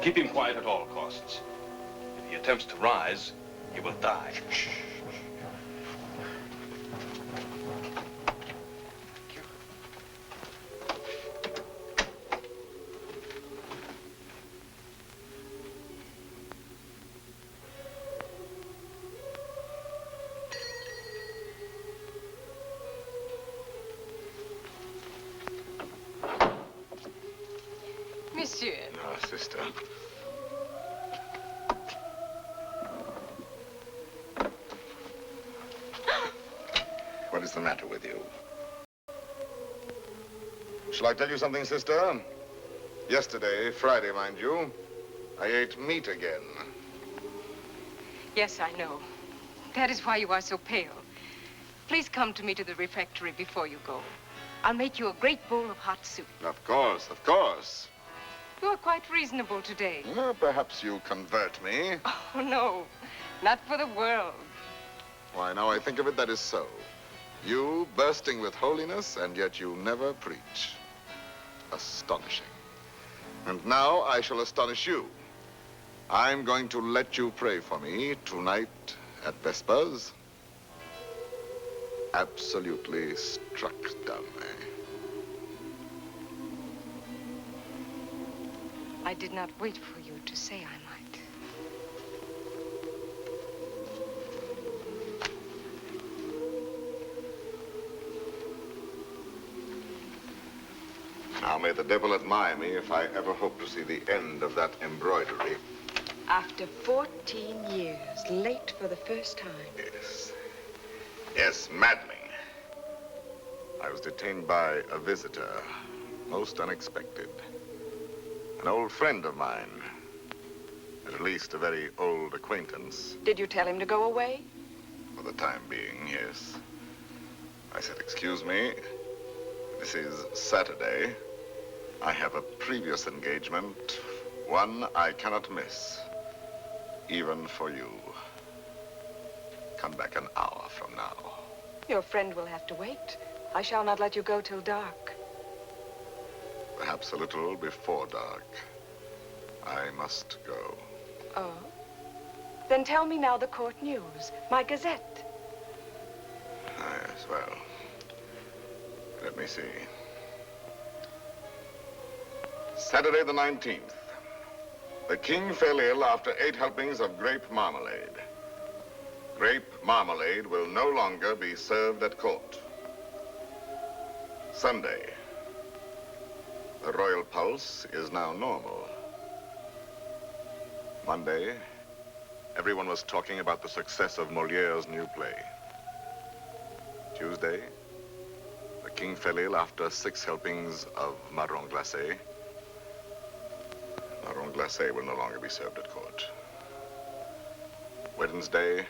Keep him quiet at all costs. If he attempts to rise, he will die. Monsieur. No, sister. What is the matter with you? Shall I tell you something, sister? Yesterday, Friday, mind you, I ate meat again. Yes, I know. That is why you are so pale. Please come to me to the refectory before you go. I'll make you a great bowl of hot soup. Of course, of course. You are quite reasonable today. Well, perhaps you convert me. Oh, no. Not for the world. Why, now I think of it, that is so. You bursting with holiness, and yet you never preach. Astonishing. And now I shall astonish you. I'm going to let you pray for me tonight at Vespers. Absolutely struck dumb, eh? I did not wait for you to say I might. Now may the devil admire me if I ever hope to see the end of that embroidery. After 14 years, late for the first time. Yes. Yes, maddening. I was detained by a visitor, most unexpected. An old friend of mine. At least a very old acquaintance. Did you tell him to go away? For the time being, yes. I said, excuse me, this is Saturday. I have a previous engagement, one I cannot miss, even for you. Come back an hour from now. Your friend will have to wait. I shall not let you go till dark. Perhaps a little before dark. I must go. Oh? Then tell me now the court news, my gazette. Yes, well, let me see. Saturday the 19th. The king fell ill after 8 helpings of grape marmalade. Grape marmalade will no longer be served at court. Sunday. The royal pulse is now normal. Monday, everyone was talking about the success of Moliere's new play. Tuesday, the king fell ill after 6 helpings of marron glacé. Marron glacé will no longer be served at court. Wednesday,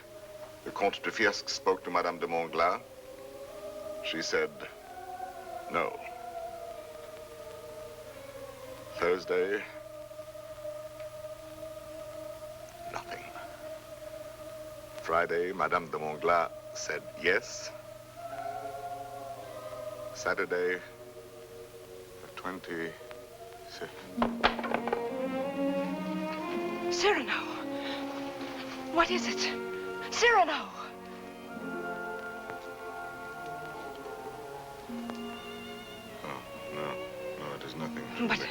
the Comte de Fiesque spoke to Madame de Montglat. She said, no. Thursday, nothing. Friday, Madame de Montglat said yes. Saturday, the 26th. Cyrano! What is it? Cyrano! No, it is nothing. But...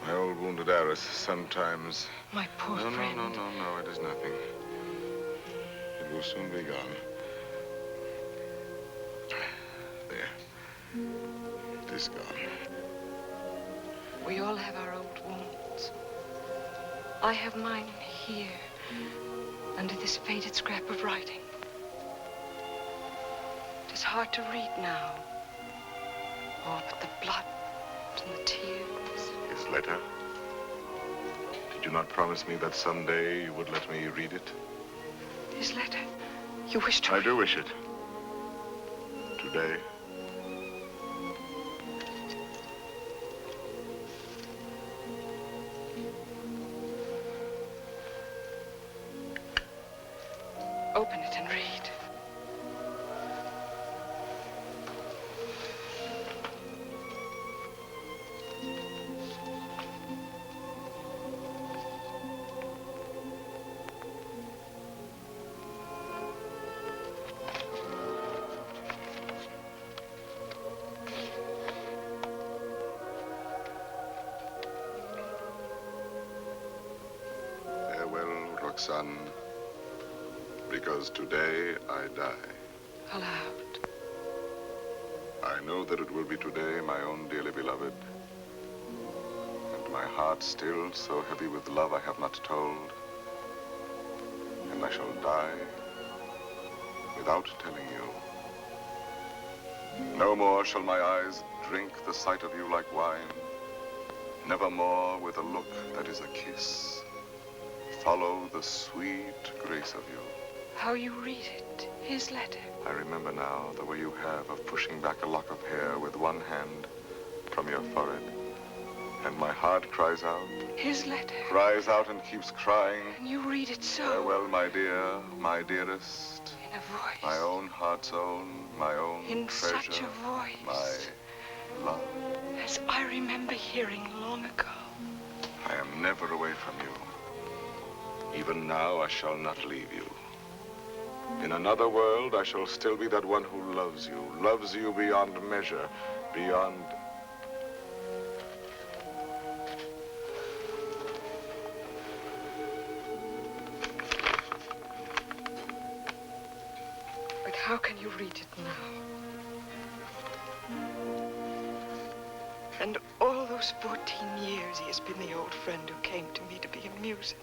my old wounded heiress sometimes... My poor friend. No, it is nothing. It will soon be gone. There. It is gone. We all have our old wounds. I have mine here, under this faded scrap of writing. It is hard to read now. Oh, but the blood and the tears. His letter? Did you not promise me that someday you would let me read it? His letter? You wish to... I do wish it. Today. Open it and read. Roxane, because today I die. Aloud. I know that it will be today, my own dearly beloved. And my heart still so heavy with love I have not told. And I shall die without telling you. No more shall my eyes drink the sight of you like wine. Nevermore with a look that is a kiss. Follow the sweet grace of you. How you read it, his letter. I remember now the way you have of pushing back a lock of hair with one hand from your forehead. And my heart cries out. His letter. Cries out and keeps crying. And you read it so. Farewell, my dear, my dearest. In a voice. My own heart's own, my own in treasure. Such a voice. My love. As I remember hearing long ago. I am never away from you. Even now, I shall not leave you. In another world, I shall still be that one who loves you beyond measure, beyond... But how can you read it now? And all those 14 years he has been the old friend who came to me to be amusing.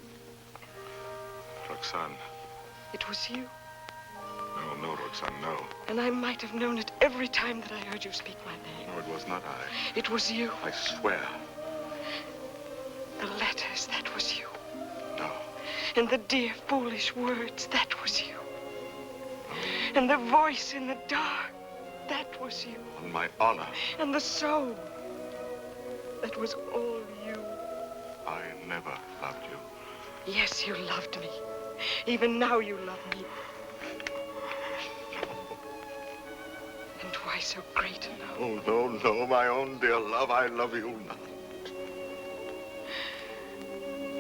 Roxane. It was you. No, Roxane, no. And I might have known it every time that I heard you speak my name. No, it was not I. It was you. I swear. The letters, that was you. No. And the dear, foolish words, that was you. No. And the voice in the dark, that was you. On my honor. And the soul, that was all you. I never loved you. Yes, you loved me. Even now you love me. And why so great a love? Oh, no, my own dear love, I love you not.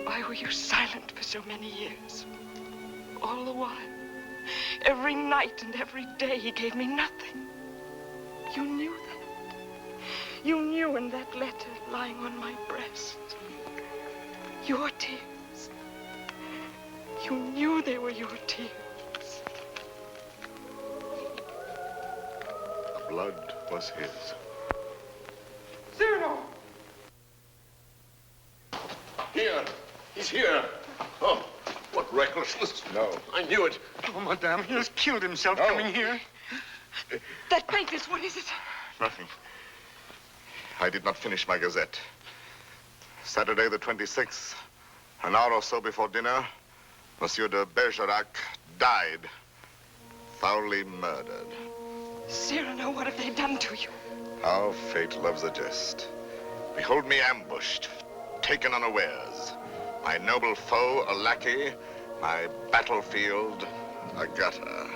Why were you silent for so many years? All the while, every night and every day, he gave me nothing. You knew that. You knew in that letter lying on my breast. Your tears. You knew they were your tears. The blood was his. Cyrano! Here. He's here. Oh, what recklessness. No. I knew it. Oh, madame, he has killed himself coming here. That papers, what is it? Nothing. I did not finish my gazette. Saturday the 26th, an hour or so before dinner, Monsieur de Bergerac died, foully murdered. Cyrano, what have they done to you? How fate loves a jest. Behold me ambushed, taken unawares. My noble foe, a lackey. My battlefield, a gutter.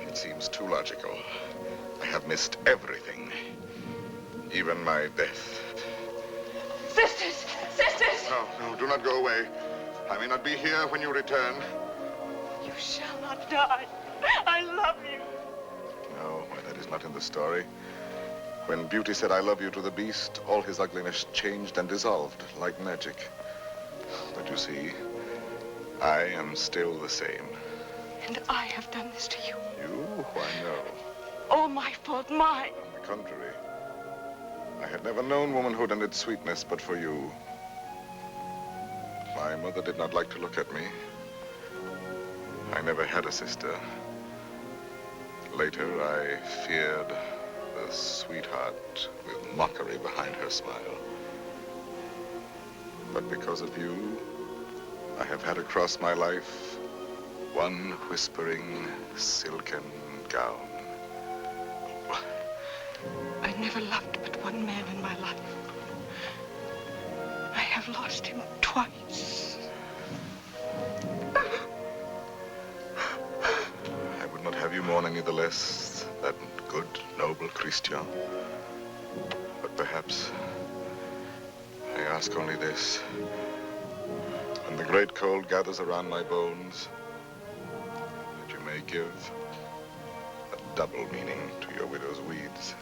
It seems too logical. I have missed everything, even my death. Sisters! Sisters! No, do not go away. I may not be here when you return. You shall not die. I love you. No, why, that is not in the story. When Beauty said I love you to the beast, all his ugliness changed and dissolved like magic. But you see, I am still the same. And I have done this to you. You? Why, no. All my fault, mine. On the contrary. I had never known womanhood and its sweetness but for you. My mother did not like to look at me. I never had a sister. Later, I feared the sweetheart with mockery behind her smile. But because of you, I have had across my life one whispering silken gown. I never loved but one man in my life. I have lost him twice. I would not have you mourn any the less, that good, noble Christian. But perhaps I ask only this. When the great cold gathers around my bones, that you may give a double meaning to your widow's weeds.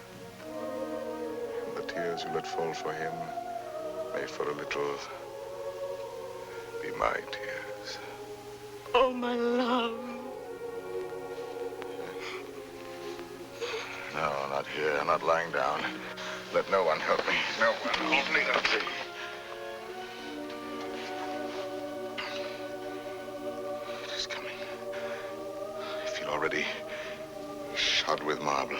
And the tears you let fall for him may for a little be my tears. Oh, my love. No, not here, not lying down. Let no one help me. No one hold me up. It is coming. I feel already shod with marble,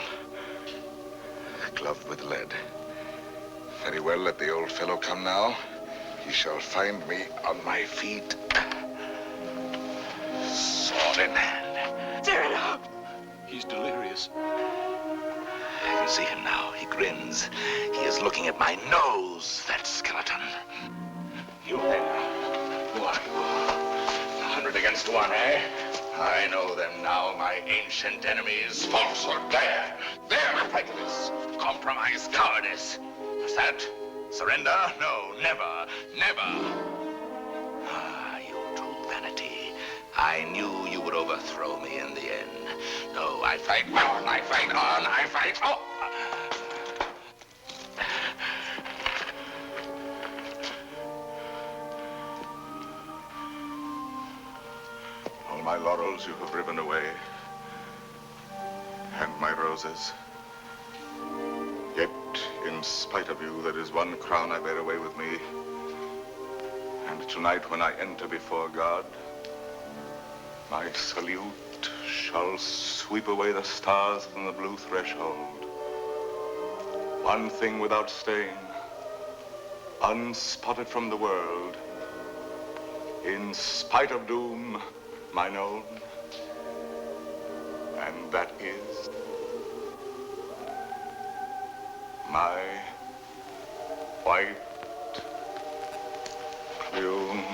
gloved with lead. Very well, let the old fellow come now. He shall find me on my feet. Sword in hand. Cyrano! He's delirious. I can see him now. He grins. He is looking at my nose, that skeleton. You then, who are you? 100 against 1, eh? I know them now, my ancient enemies. Falsehood, there prejudice, compromise, cowardice. Is that surrender? No, never, never. Ah, you true vanity. I knew you would overthrow me in the end. No, I fight on, I fight on, I fight on. All my laurels you have riven away, and my roses. Yet, in spite of you, there is one crown I bear away with me. And tonight, when I enter before God, my salute shall sweep away the stars from the blue threshold. One thing without stain, unspotted from the world, in spite of doom, mine own, and that is my white plume.